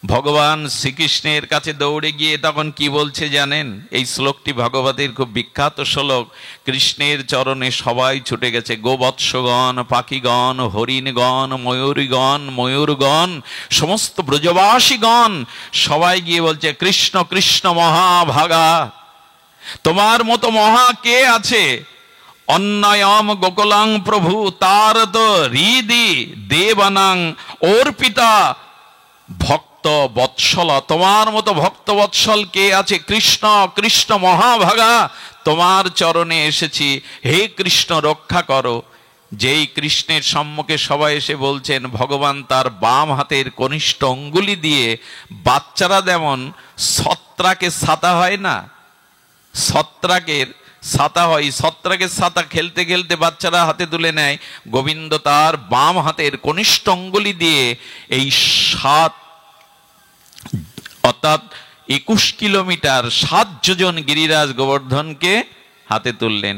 ভগবান শ্রীকৃষ্ণের কাছে দৌড়ে গিয়ে তখন কি বলছে জানেন? এই শ্লোকটি ভাগবতের খুব বিখ্যাত শ্লোক। কৃষ্ণের চরণে সবাই ছুটে গেছে, গোবৎসগণ, পাখিগণ, হরিণগণ, ময়ূরগণ, সমস্ত ব্রজবাসীগণ সবাই গিয়ে বলছে কৃষ্ণ কৃষ্ণ মহাভাগা, তোমার মতো মহা কে আছে? অন্নয়ম গোকুলাং প্রভু তার তো হৃদি দেবানাং অর্পিতা ভক্ত বৎসল। তোমার মতো ভক্ত বৎসল কে আছে? কৃষ্ণ, কৃষ্ণ মহাভাগা, তোমার চরণে এসেছি, হে কৃষ্ণ রক্ষা করো। যেই কৃষ্ণের সম্মুখে সবাই এসে বলছেন, ভগবান তার বাম হাতের কনিষ্ঠ অঙ্গুলি দিয়ে, বাচ্চারা যেমন ছত্রাকে ছাতা হয় না, ছত্রাকের ছাতা হয়, ছত্রাকের ছাতা খেলতে খেলতে বাচ্চারা হাতে তুলে নেয়, গোবিন্দ তার বাম হাতের কনিষ্ঠ অঙ্গুলি দিয়ে এই 7 অর্থাৎ 21 কিলোমিটার 7 যোজন গিরিরাজ গোবর্ধনকে হাতে তুললেন।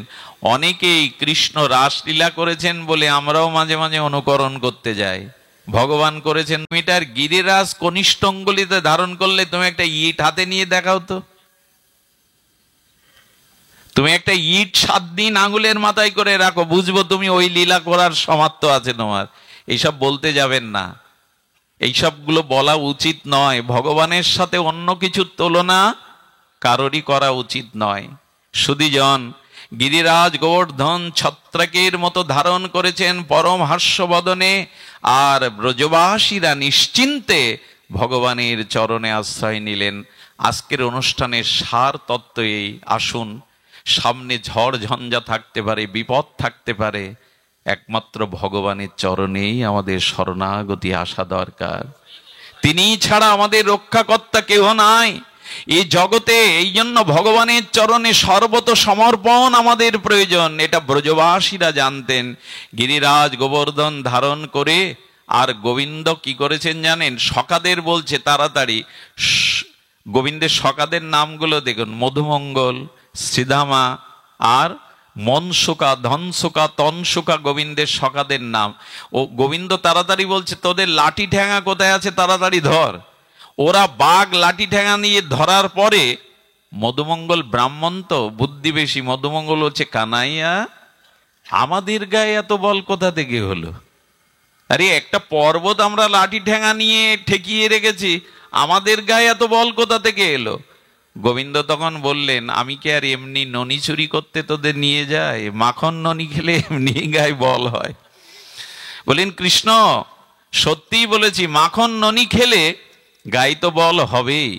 অনেকেই কৃষ্ণ রাসলীলা করেছেন বলে আমরাও মাঝে মাঝে অনুকরণ করতে যাই। ভগবান করেছেন মিটার গিরিরাজ কনিষ্ঠ অঙ্গুলিতে ধারণ করলে তুমি একটা ইট হাতে নিয়ে দেখাও তো। তুমি একটা ইট 7 দিন আঙুলের মাথায় করে রাখো, বুঝবো তুমি ওই লীলা করার সামর্থ্য আছে তোমার। এইসব বলতে যাবেন না, এইসবগুলো বলা উচিত নয়। ভগবানের সাথে অন্য কিছুর তুলনা কারোরই করা উচিত নয়। সুধীজন, গিরিরাজ গোবর্ধন ছত্রাকের মতো ধারণ করেছেন পরম হাস্যবদনে, আর ব্রজবাসীরা নিশ্চিন্তে ভগবানের চরণে আশ্রয় নিলেন। আজকের অনুষ্ঠানের সার তত্ত্ব এই, আসুন, সামনে ঝড় ঝঞ্ঝা থাকতে পারে, বিপদ থাকতে পারে, একমাত্র ভগবানের চরণেই আমাদের শরণাগতি আসা দরকার। তিনি ছাড়া আমাদের রক্ষাকর্তা কেহ নাই এই জগতে। এই জন্য ভগবানের চরণে সর্বত সমর্পণ আমাদের প্রয়োজন। এটা ব্রজবাসীরা জানতেন। গিরিরাজ গোবর্ধন ধারণ করে আর গোবিন্দ কি করেছেন জানেন? সখাদের বলছে তাড়াতাড়ি, গোবিন্দের সখাদের নামগুলো দেখুন, মধুমঙ্গল, শ্রীধামা আর মনসুকা, ধনসুকা, তনসুকা গোবিন্দের সখাদের নাম। ও গোবিন্দ তাড়াতাড়ি বলছে, তোদের লাঠি ঠ্যাঙা কোথায় আছে, তাড়াতাড়ি ধর। ওরা বাঘ লাঠি ঠ্যাঙা নিয়ে ধরার পরে, মধুমঙ্গল ব্রাহ্মণ তো বুদ্ধি বেশি, মধুমঙ্গল হচ্ছে, কানাইয়া আমাদের গায়ে এত বল কোথা থেকে হলো? আরে একটা পর্বত আমরা লাঠি ঠ্যাঙা নিয়ে ঠেকিয়ে রেখেছি, আমাদের গায়ে এত বল কোথা থেকে এলো? গোবিন্দ তখন বললেন, আমি কি আর এমনি ননি চুরি করতে তোদের নিয়ে যাই? মাখন ননি খেলে এমনি গায়ে বল হয়? বলেন কৃষ্ণ, সত্যিই বলেছি, মাখন ননি খেলে গায়ে তো বল হবেই।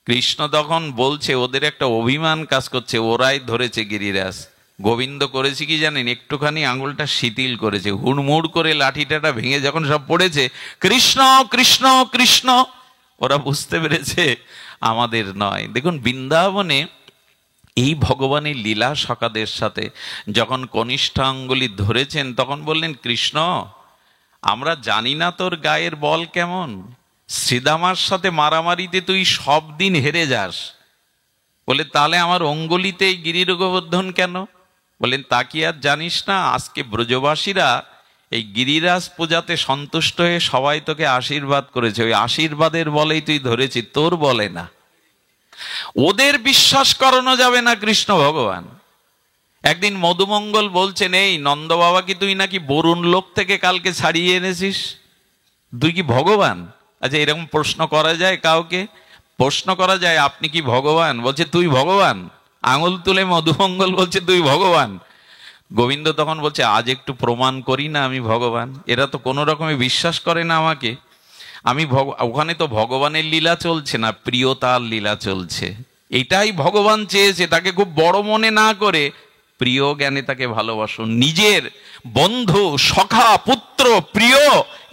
কৃষ্ণ তখন বলছে, ওদের একটা অভিমান কাজ করছে, ওরাই ধরেছে গিরিরাজ। গোবিন্দ করেছে কি জানেন? একটুখানি আঙুলটা শিথিল করেছে, হুড়মুড় করে লাঠিটা ভেঙে যখন সব পড়েছে, কৃষ্ণ কৃষ্ণ কৃষ্ণ, ওরা বুঝতে পেরেছে আমাদের নয়। দেখুন বৃন্দাবনে এই ভগবানের লীলা সখাদের সাথে যখন কনিষ্ঠাঙ্গুলি ধরেছেন, তখন বললেন, কৃষ্ণ আমরা জানি না তোর গায়ের বল কেমন, শ্রীদামার সাথে মারামারিতে তুই সব দিন হেরে যাস, বলে তাহলে আমার অঙ্গুলিতে গিরির গোবর্ধন কেন? বলেন তা কি আর জানিস না, আজকে ব্রজবাসীরা এই গিরিরাজ পূজাতে সন্তুষ্ট হয়ে সবাই তোকে আশীর্বাদ করেছে, ওই আশীর্বাদের বলেই তুই ধরেছি, তোর বলে না। ওদের বিশ্বাস করানো যাবে না কৃষ্ণ ভগবান। একদিন মধুমঙ্গল বলছেন, এই নন্দ বাবা কি তুই নাকি বরুণ লোক থেকে কালকে ছাড়িয়ে এনেছিস, তুই কি ভগবান? আচ্ছা এরকম প্রশ্ন করা যায় কাউকে? প্রশ্ন করা যায়, আপনি কি ভগবান? বলছে তুই ভগবান। আঙুল তুলে মধুমঙ্গল বলছে তুই ভগবান। গোবিন্দ তখন বলছে, আজ একটু প্রমাণ করি না আমি ভগবান। এরা তো কোনো রকমে বিশ্বাস করে না আমাকে। আমি ওখানে তো ভগবানের লীলা চলছে না, প্রিয়তার লীলা চলছে। এটাই ভগবান চেয়েছে, তাকে খুব বড় মনে না করে প্রিয় জ্ঞানে তাকে ভালোবাসুন। নিজের বন্ধু, সখা, পুত্র, প্রিয়,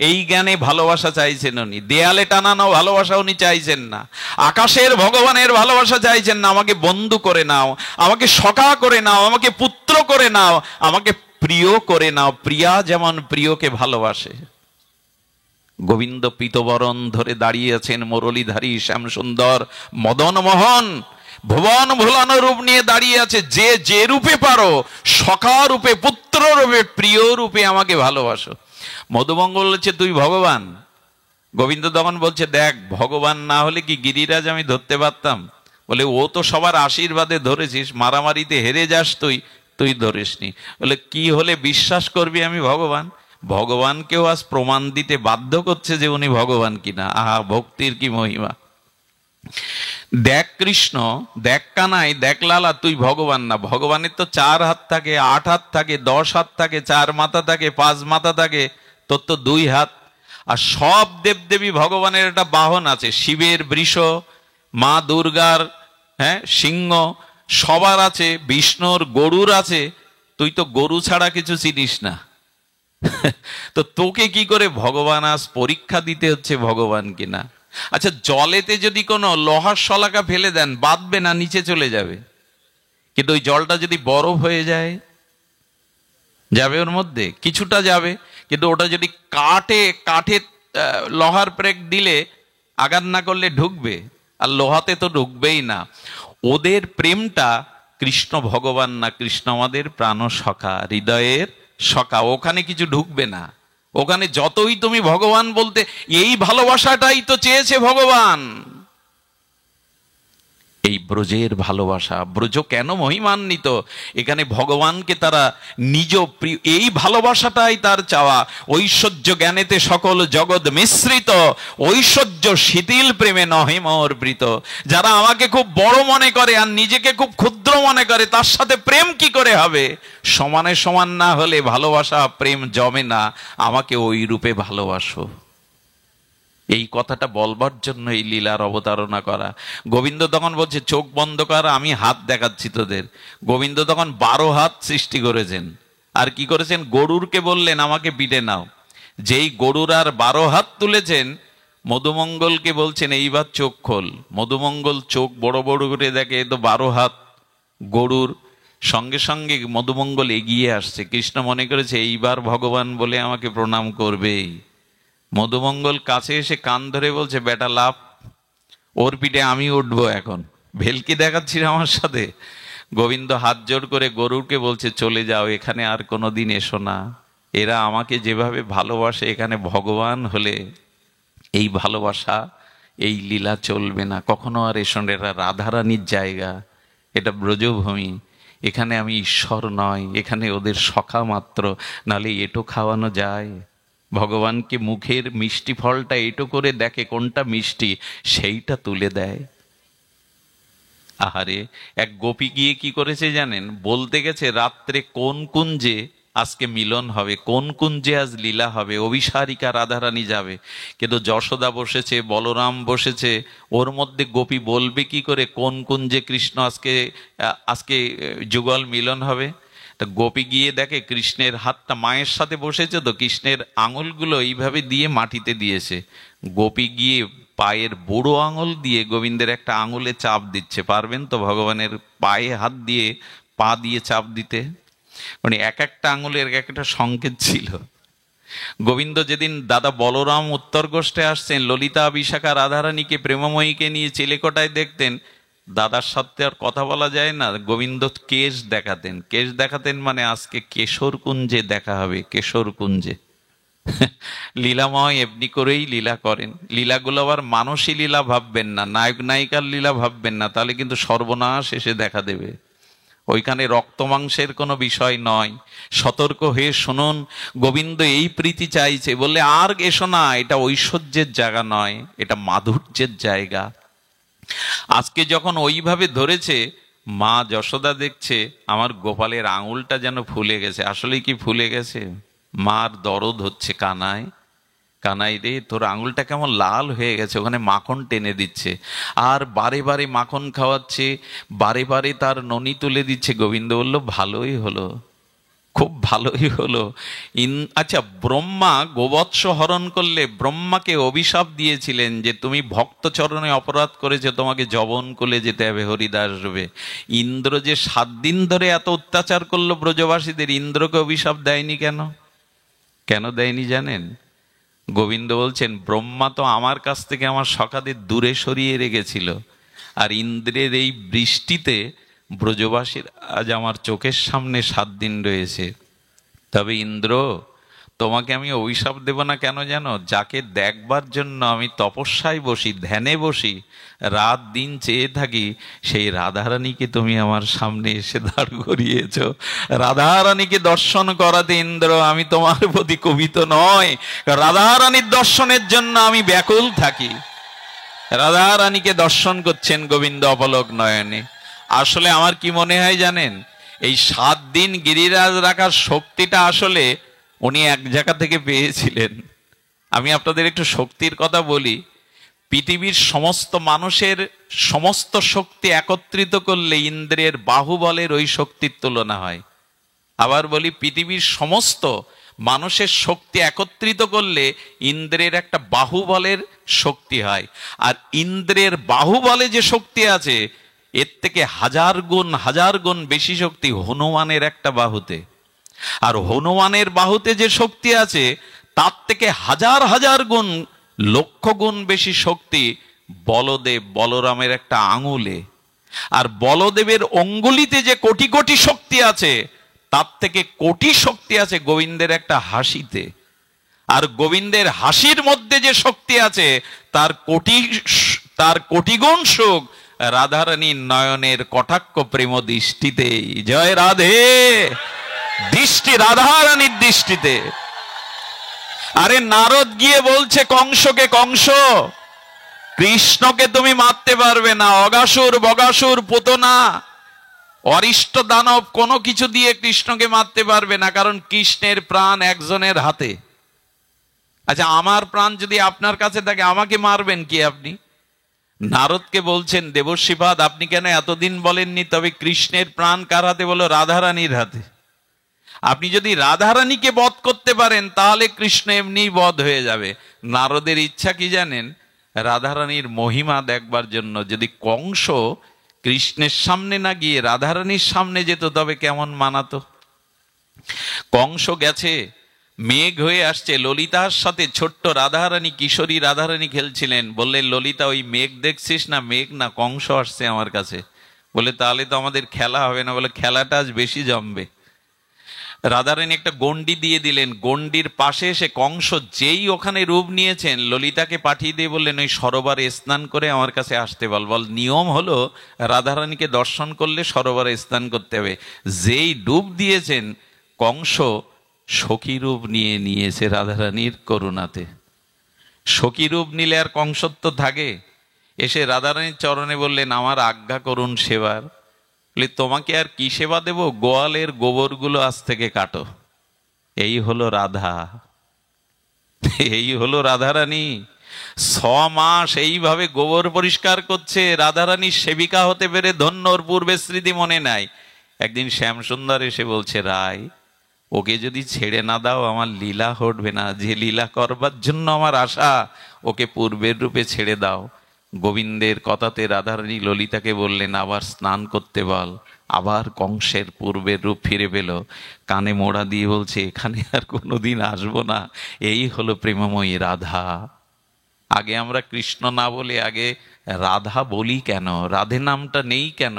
এই জ্ঞানে ভালোবাসা চাইছেন উনি। দেয়ালে টানানো ভালোবাসা উনি চাইছেন না, আকাশের ভগবানের ভালোবাসা চাইছেন না। আমাকে বন্ধু করে নাও, আমাকে সখা করে নাও, আমাকে পুত্র করে নাও, আমাকে প্রিয় করে নাও। প্রিয়া যেমন প্রিয়কে ভালোবাসে। গোবিন্দ পীতবরণ ধরে দাঁড়িয়ে আছেন, মুরলীধারী শ্যাম সুন্দর মদন মোহন ভুবন ভুলানো রূপ নিয়ে দাঁড়িয়ে আছে। যে যে রূপে পারো, সখা রূপে, পুত্র রূপে, প্রিয় রূপে আমাকে ভালোবাসো। মধুমঙ্গল বলছে তুই ভগবান। গোবিন্দ তখন বলছে, দেখ ভগবান না হলে কি গিরিরাজ আমি ধরতে পারতাম? বলে ও তো সবার আশীর্বাদে ধরেছিস, মারামারিতে হেরে যাস তুই, তুই ধরিসনি। বলে কি হলে বিশ্বাস করবি আমি ভগবান? ভগবানকেও আজ প্রমাণ দিতে বাধ্য করছে যে উনি ভগবান কিনা। আহা, ভক্তির কি মহিমা! দেখ কৃষ্ণ, দেখ কানাই, দেখ লালা, তুই ভগবান না। ভগবানের তো 4 হাত থাকে, 8 হাত থাকে, 10 হাত থাকে, 4 মাথা থাকে, 5 মাথা থাকে, তোর তো 2 হাত। আর সব দেবদেবী ভগবানের একটা বাহন আছে, শিবের বৃষ, মা দুর্গার সিংহ, সবার আছে, বিষ্ণুর গরুর আছে। তুই তো গরু ছাড়া কিছু চিনিস না। তো তোকে কি করে ভগবান আজ পরীক্ষা দিতে হচ্ছে ভগবান কিনা। আচ্ছা, জলেতে যদি কোনো লোহার শলাকা ফেলে দেন, বাঁধবে না, নিচে চলে যাবে। কিন্তু ওই জলটা যদি বরফ হয়ে যায়, যাবে ওর মধ্যে কিছুটা যাবে। কিন্তু ওটা যদি কাঠে লোহার প্রেক দিলে, আঘাত না করলে ঢুকবে, আর লোহাতে তো ঢুকবেই না। ওদের প্রেমটা কৃষ্ণ ভগবান না, কৃষ্ণ আমাদের প্রাণ সখা, হৃদয়ের সখা। ওখানে কিছু ঢুকবে না। ওখানে যতই তুমি ভগবান বলতে, এই ভালোবাসাটাই তো চেয়েছে ভগবান, এই ব্রজের ভালোবাসা। ব্রজ কেন মহিমান্বিত, এখানে ভগবানকে তারা নিজ প্রিয়, এই ভালোবাসাটাই তার চাওয়া। ঐশ্বর্য জ্ঞানেতে সকল জগৎ মিশ্রিত, ঐশ্বর্য শিথিল প্রেমে নহে মোর বৃত। যারা আমাকে খুব বড় মনে করে আর নিজেকে খুব ক্ষুদ্র মনে করে, তার সাথে প্রেম কি করে হবে? সমানে সমান না হলে ভালোবাসা প্রেম জমে না। আমাকে ওই রূপে ভালোবাসো, এই কথাটা বলবার জন্য এই লীলার অবতারণা করা। গোবিন্দ তখন বলছে, চোখ বন্ধ কর, আমি হাত দেখাচ্ছি তোদের। গোবিন্দ তখন 12 হাত সৃষ্টি করেছেন। আর কি করেছেন? গরুরকে বললেন, আমাকে পিঠে নাও। যেই গরুর আর 12 হাত তুলেছেন, মধুমঙ্গলকে বলছেন, এইবার চোখ খোল। মধুমঙ্গল চোখ বড় বড় করে দেখে, এ তো 12 হাত গরুর। সঙ্গে সঙ্গে মধুমঙ্গল এগিয়ে আসছে। কৃষ্ণ মনে করেছে এইবার ভগবান বলে আমাকে প্রণাম করবেই। মধুমঙ্গল কাছে এসে কান ধরে বলছে, বেটা লাভ, ওর পিঠে আমি উঠবো এখন, ভেলকি দেখাচ্ছিস আমার সাথে। গোবিন্দ হাত জোড় করে গরুরকে বলছে, চলে যাও, এখানে আর কোনোদিন এসো না। এরা আমাকে যেভাবে ভালোবাসে, এখানে ভগবান হলে এই ভালোবাসা, এই লীলা চলবে না, কখনো আর এসো না। এরা রাধারানীর জায়গা, এটা ব্রজভূমি, এখানে আমি ঈশ্বর নয়, এখানে ওদের সখা মাত্র। নালে এটো খাওয়ানো যায়? ভগবানকে মুখের মিষ্টি ফলটা এটো করে দেখে কোনটা মিষ্টি, সেইটা তুলে দেয়। আহারে, এক গোপী গিয়ে কি করেছে জানেন? বলতে গেছে রাত্রে কোন কুঞ্জে আজকে মিলন হবে, কোন কুঞ্জে আজ লীলা হবে, অভিসারিকা রাধারানী যাবে। কিন্তু যশোদা বসেছে, বলরাম বসেছে, ওর মধ্যে গোপী বলবে কি করে কোন কুঞ্জে কৃষ্ণ আজকে যুগল মিলন হবে? তা গোপী গিয়ে দেখে কৃষ্ণের হাতটা, মায়ের সাথে বসেছে তো, কৃষ্ণের আঙুলগুলো এইভাবে দিয়ে মাটিতে দিয়েছে। গোপী গিয়ে পায়ের বুড়ো আঙুল দিয়ে গোবিন্দের একটা আঙুলে চাপ দিচ্ছে। পারবেন তো ভগবানের পায়ে হাত দিয়ে, পা দিয়ে চাপ দিতে? মানে এক একটা আঙুলের এক একটা সংকেত ছিল। গোবিন্দ যেদিন দাদা বলরাম উত্তর গোষ্ঠে আসছেন, ললিতা বিশাখা রাধারানীকে প্রেমময়ীকে নিয়ে চিলেকোঠায় দেখতেন, দাদার সাথে আর কথা বলা যায় না। গোবিন্দ কেশ দেখাতেন। কেশ দেখাতেন মানে আজকে কেশর কুঞ্জে দেখা হবে, কেশর কুঞ্জে। লীলাময় এমনি করেই লীলা করেন। লীলাগুলো আবার মানসী লীলা ভাববেন না, নায়ক নায়িকার লীলা ভাববেন না, তাহলে কিন্তু সর্বনাশ এসে দেখা দেবে। ওইখানে রক্ত মাংসের কোনো বিষয় নয়। সতর্ক হয়ে শুনুন, গোবিন্দ এই প্রীতি চাইছে বললে আর এসো না। এটা ঐশ্বর্যের জায়গা নয়, এটা মাধুর্যের জায়গা। আজকে যখন ওইভাবে ধরেছে, মা যশোদা দেখছে আমার গোপালের আঙুলটা যেন ফুলে গেছে। আসলে কি ফুলে গেছে? মার দরদ হচ্ছে, কানাই কানাই রে, তোর আঙুলটা কেমন লাল হয়ে গেছে। ওখানে মাখন টেনে দিচ্ছে, আর বারে বারে মাখন খাওয়াচ্ছে, বারে বারে তার ননি তুলে দিচ্ছে। গোবিন্দ বলল, ভালোই হলো, খুব ভালোই হলো। আচ্ছা, ব্রহ্মা গোবৎস হরণ করলে ব্রহ্মাকে অভিশাপ দিয়েছিলেন যে তুমি ভক্ত চরণে অপরাধ করেছো, তোমাকে যবন কোলে যেতে হবে হরিদাস রূপে। ইন্দ্র যে 7 দিন ধরে এত অত্যাচার করলো ব্রজবাসীদের, ইন্দ্রকে অভিশাপ দেয়নি কেন? কেন দেয়নি জানেন? গোবিন্দ বলছেন, ব্রহ্মা তো আমার কাছ থেকে আমার সখাদের দূরে সরিয়ে রেখেছিল, আর ইন্দ্রের এই বৃষ্টিতে ব্রজবাসীর আজ আমার চোখের সামনে 7 দিন রয়েছে। তবে ইন্দ্র, তোমাকে আমি অভিশাপ দেব না কেন জানো? যাকে দেখবার জন্য আমি তপস্যায় বসি, ধ্যানে বসি, রাত দিন চেয়ে থাকি, সেই রাধারানীকে তুমি আমার সামনে এসে দাঁড় করিয়েছ। রাধারানীকে দর্শন করাতে ইন্দ্র আমি তোমার প্রতি কুপিত নয়, রাধারানীর দর্শনের জন্য আমি ব্যাকুল থাকি। রাধা রানীকে দর্শন করছেন গোবিন্দ অপলক নয়নে। আসলে আমার কি মনে হয় জানেন, এই 7 দিন গিরিরাজ রাখার শক্তিটা আসলে উনি এক জায়গা থেকে পেয়েছিলেন। আমি আপনাদের একটু শক্তির কথা বলি। পৃথিবীর সমস্ত মানুষের সমস্ত শক্তি একত্রিত করলে ইন্দ্রের বাহুবলের ওই শক্তির তুলনা হয়। আবার বলি, পৃথিবীর সমস্ত মানুষের শক্তি একত্রিত করলে ইন্দ্রের একটা বাহুবলের শক্তি হয়। আর ইন্দ্রের বাহুবলে যে শক্তি আছে, এর থেকে হাজার গুণ বেশি শক্তি হনুমানের একটা বাহুতে। আর হনুমানের বাহুতে যে শক্তি আছে, তার থেকে হাজার গুণ, লক্ষ গুণ বেশি শক্তি বলরামের একটা আঙুলে। আর বলদেবের অঙ্গুলিতে যে কোটি কোটি শক্তি আছে, তার থেকে কোটি শক্তি আছে গোবিন্দের একটা হাসিতে। আর গোবিন্দের হাসির মধ্যে যে শক্তি আছে, তার কোটি গুণ সুখ রাধারানীর নয়নের কটাক্ষ প্রেম দৃষ্টিতে। জয় রাধে। দৃষ্টি রাধারানীর দৃষ্টিতে। আরে নারদ গিয়ে বলছে কংসকে, কংস, কৃষ্ণকে তুমি মারতে পারবে না, অগাসুর বগাসুর পুতনা অরিষ্ট দানব কোনো কিছু দিয়ে কৃষ্ণকে মারতে পারবে না, কারণ কৃষ্ণের প্রাণ একজনের হাতে। আচ্ছা, আমার প্রাণ যদি আপনার কাছে থাকে, আমাকে মারবেন কি আপনি? নারদকে বলছেন, দেবর্ষিপাদ, আপনি কেন এতদিন বলেননি তবে কৃষ্ণের প্রাণ কার হাতে? বলো, রাধারানীর হাতে। আপনি যদি রাধারানীকে বধ করতে পারেন, তাহলে কৃষ্ণ এমনি বধ হয়ে যাবে। নারদের ইচ্ছা কি জানেন? রাধারানীর মহিমা দেখবার জন্য। যদি কংস কৃষ্ণের সামনে না গিয়ে রাধারানীর সামনে যেত, তবে কেমন মানাতো। কংস গেছে, মেঘ হয়ে আসছে, ললিতার সাথে ছোট্ট রাধারানী, কিশোরী রাধারানী খেলছিলেন। বললেন, ললিতা, ওই মেঘ দেখছিস না? মেঘ না, কংস আসছে আমার কাছে। বলে, তাহলে তো আমাদের খেলা হবে না। বলে, খেলাটা আজ বেশি জমবে। রাধারানী একটা গন্ডি দিয়ে দিলেন, গন্ডির পাশে এসে কংস যেই ওখানে রূপ নিয়েছেন, ললিতাকে পাঠিয়ে দিয়ে বললেন, ওই সরোবরে স্নান করে আমার কাছে আসতে বল। নিয়ম হলো রাধারানীকে দর্শন করলে সরোবরে স্নান করতে হবে। যেই ডুব দিয়েছেন, কংস সখী রূপ নিয়েছে রাধারানীর করুণাতে। সখী রূপ নিলে আর কংসত্ব থাকে? এসে রাধারানীর চরণে বললেন, আমার আজ্ঞা করুন সেবার। বলে, তোমাকে আর কি সেবা দেব? গোয়ালের গোবরগুলো আজ থেকে কাটো। এই হলো রাধা, এই হলো রাধারানী। 6 মাস এইভাবে গোবর পরিষ্কার করছে। রাধারানীর সেবিকা হতে পেরে ধন্য। ওর পূর্বে স্মৃতি মনে নাই। একদিন শ্যামসুন্দর এসে বলছে, রায়, ওকে যদি ছেড়ে না দাও, আমার লীলা হটবে না। যে লীলা করবার জন্য আমার আশা, ওকে পূর্বের রূপে ছেড়ে দাও। গোবিন্দের কথাতে রাধারানী ললিতাকে বললেন, আবার স্নান করতে বল। আবার কংসের পূর্বের রূপ ফিরে পেল। কানে মোড়া দিয়ে বলছে, এখানে আর কোনোদিন আসবো না। এই হলো প্রেমময়ী রাধা। আগে আমরা কৃষ্ণ না বলে আগে রাধা বলি কেন? রাধে নামটা নেই কেন?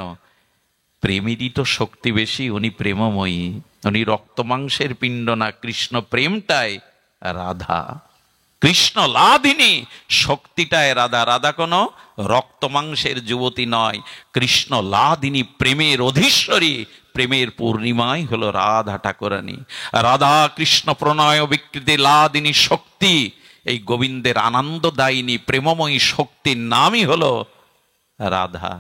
প্রেমেরই তো শক্তি বেশি। উনি প্রেমময়ী, উনি রক্ত মাংসের পিণ্ড না। কৃষ্ণ প্রেমটাই রাধা, কৃষ্ণ লাদিনী শক্তিটায় রাধা। রাধা কোনো রক্ত মাংসের যুবতী নয়, কৃষ্ণ লাদিনী, প্রেমের অধীশ্বরী। প্রেমের পূর্ণিমাই হলো রাধা ঠাকুরানী। রাধা কৃষ্ণ প্রণয় বিকৃতি লাদিনী শক্তি। এই গোবিন্দের আনন্দদায়িনী প্রেমময়ী শক্তির নামই হলো রাধা।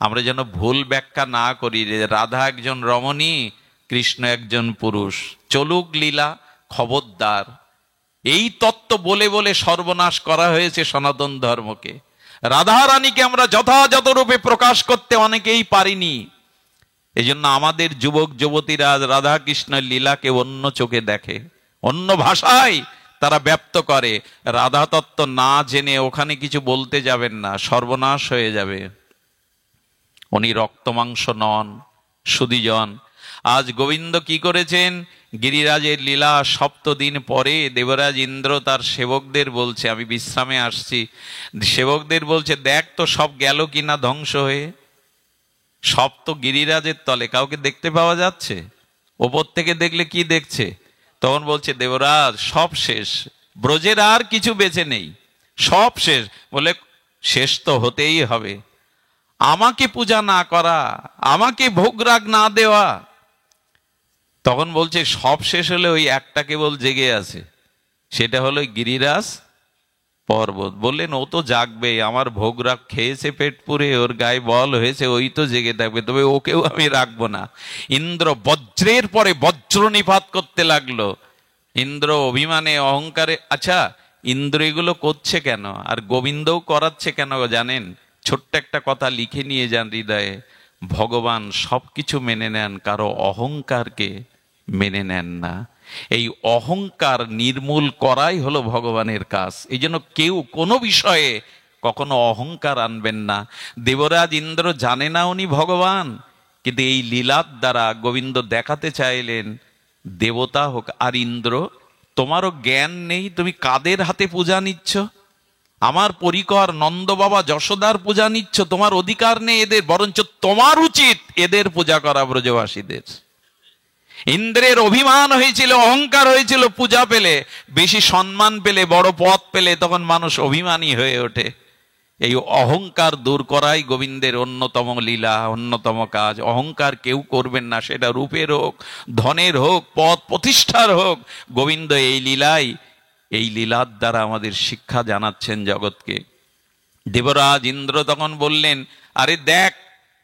আমরা যেন ভুল ব্যাখ্যা না করি যে রাধা একজন রমণী, কৃষ্ণ একজন পুরুষ। চলুক লীলা, খবরদার। এই তত্ত্ব বলে বলে সর্বনাশ করা হয়েছে সনাতন ধর্মকে। রাধা রানীকে আমরা যথাযথ রূপে প্রকাশ করতে অনেকেই পারিনি। এই জন্য আমাদের যুবক যুবতীরা রাধা কৃষ্ণের লীলাকে অন্য চোখে দেখে, অন্য ভাষায় তারা ব্যক্ত করে। রাধা তত্ত্ব না জেনে ওখানে কিছু বলতে যাবেন না, সর্বনাশ হয়ে যাবে। উনি রক্ত মাংস নন, সুধীজন। আজ গোবিন্দ কি করেছেন? গিরিরাজের লীলা 7 দিন পরে দেবরাজ ইন্দ্র তার সেবকদের বলছে, আমি বিশ্রামে আসছি। সেবকদের বলছে, দেখ তো সব গেল কিনা ধ্বংস হয়ে। সব তো গিরিরাজের তলে, কাউকে দেখতে পাওয়া যাচ্ছে? ওপর থেকে দেখলে কি দেখছে? তখন বলছে, দেবরাজ সব শেষ, ব্রজের আর কিছু বেঁচে নেই, সব শেষ। বলে, শেষ তো হতেই হবে। আমাকে পূজা না করা, আমাকে ভোগরাগ না দেওয়া। তখন বলছে, সব শেষ হলে ওই একটা কেবল জেগে আছে, সেটা হলো গিরিরাজ পর্বত। বললেন ও তো জাগবে, আমার ভোগ রাগ খেয়েছে পেট পুরে, ওর গায়ে বল হয়েছে, ওই তো জেগে থাকবে, তবে ওকেও আমি রাখবো না। ইন্দ্র বজ্রের পরে বজ্র নিপাত করতে লাগলো। ইন্দ্র অভিমানে অহংকারে, আচ্ছা ইন্দ্র এগুলো করছে কেন আর গোবিন্দও করাচ্ছে কেন জানেন? ছোট্ট একটা কথা লিখে নিয়ে যান হৃদয়ে। ভগবান সবকিছু মেনে নেন, কারো অহংকারকে মেনে নেন না। এই অহংকার নির্মূল করাই হলো ভগবানের কাজ। এই জন্য কেউ কোনো বিষয়ে কখনো অহংকার আনবেন না। দেবরাজ ইন্দ্র জানে না উনি ভগবান, কিন্তু এই লীলার দ্বারা গোবিন্দ দেখাতে চাইলেন দেবতা হোক। আর ইন্দ্র, তোমারও জ্ঞান নেই, তুমি কাদের হাতে পূজা নিচ্ছ? আমার পরিকর নন্দ বাবা যশোদার পূজা নিচ্ছ, তোমার অধিকার নেই এদের, বরঞ্চ তোমার উচিত এদের পূজা করা ব্রজবাসীদের। ইন্দ্রের অভিমান হয়েছিল, অহংকার হয়েছিল, পূজা পেলে, বেশি সম্মান পেলে, বড় পদ পেলে, তখন মানুষ অভিমানী হয়ে ওঠে। এই অহংকার দূর করাই গোবিন্দের অন্যতম লীলা, অন্যতম কাজ। অহংকার কেউ করবেন না, সেটা রূপের হোক, ধনের হোক, পদ প্রতিষ্ঠার হোক। গোবিন্দ এই লীলার দ্বারা আমাদের শিক্ষা জানাচ্ছেন জগৎকে। দেবরাজ ইন্দ্র তখন বললেন, আরে দেখ,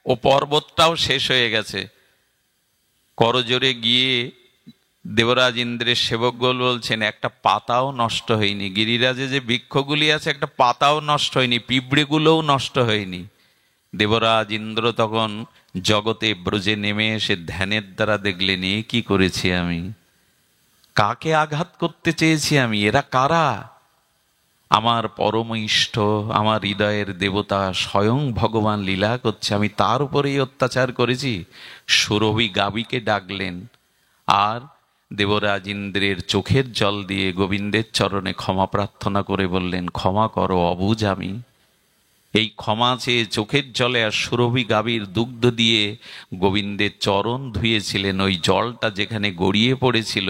ও পর্বতটাও শেষ হয়ে গেছে। করজোরে গিয়ে দেবরাজ ইন্দ্রের সেবকগণ বলছেন, একটা পাতাও নষ্ট হয়নি, গিরিরাজে যে বৃক্ষগুলি আছে একটা পাতাও নষ্ট হয়নি, পিঁপড়েগুলোও নষ্ট হয়নি। দেবরাজ ইন্দ্র তখন জগতে ব্রজে নেমে এসে ধ্যানের দ্বারা দেখলেন, এ কি করেছি আমি, কাকে আঘাত করতে চেয়েছি আমি, এরা কারা? আমার পরম ইষ্ট, আমার হৃদয়ের দেবতা স্বয়ং ভগবান লীলা করছে, আমি তার উপরেই অত্যাচার করেছি। সুরভি গাবিকে ডাকলেন, আর দেবরাজ ইন্দ্রের চোখের জল দিয়ে গোবিন্দের চরণে ক্ষমা প্রার্থনা করে বললেন, ক্ষমা করো অবুঝ আমি। এই ক্ষমা চেয়ে চোখের জলে আর সুরভি গাভীর দুগ্ধ দিয়ে গোবিন্দের চরণ ধুয়েছিলেন। ওই জলটা যেখানে গড়িয়ে পড়েছিল,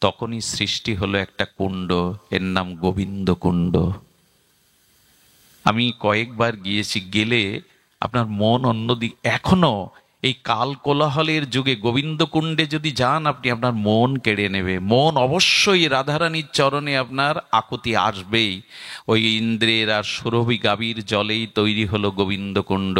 তখনই সৃষ্টি হলো একটা কুণ্ড, এর নাম গোবিন্দ কুণ্ড। আমি কয়েকবার গিয়েছি, গেলে আপনার মন অন্যদিক, এখনো এই কাল কোলাহলের যুগে গোবিন্দ কুণ্ডে যদি যান আপনি, আপনার মন কেড়ে নেবে। মন অবশ্যই রাধারানীর চরণে আপনার আকুতি আসবেই। ওই ইন্দ্রের আর সুরভি গাভীর জলেই তৈরি হলো গোবিন্দ কুণ্ড।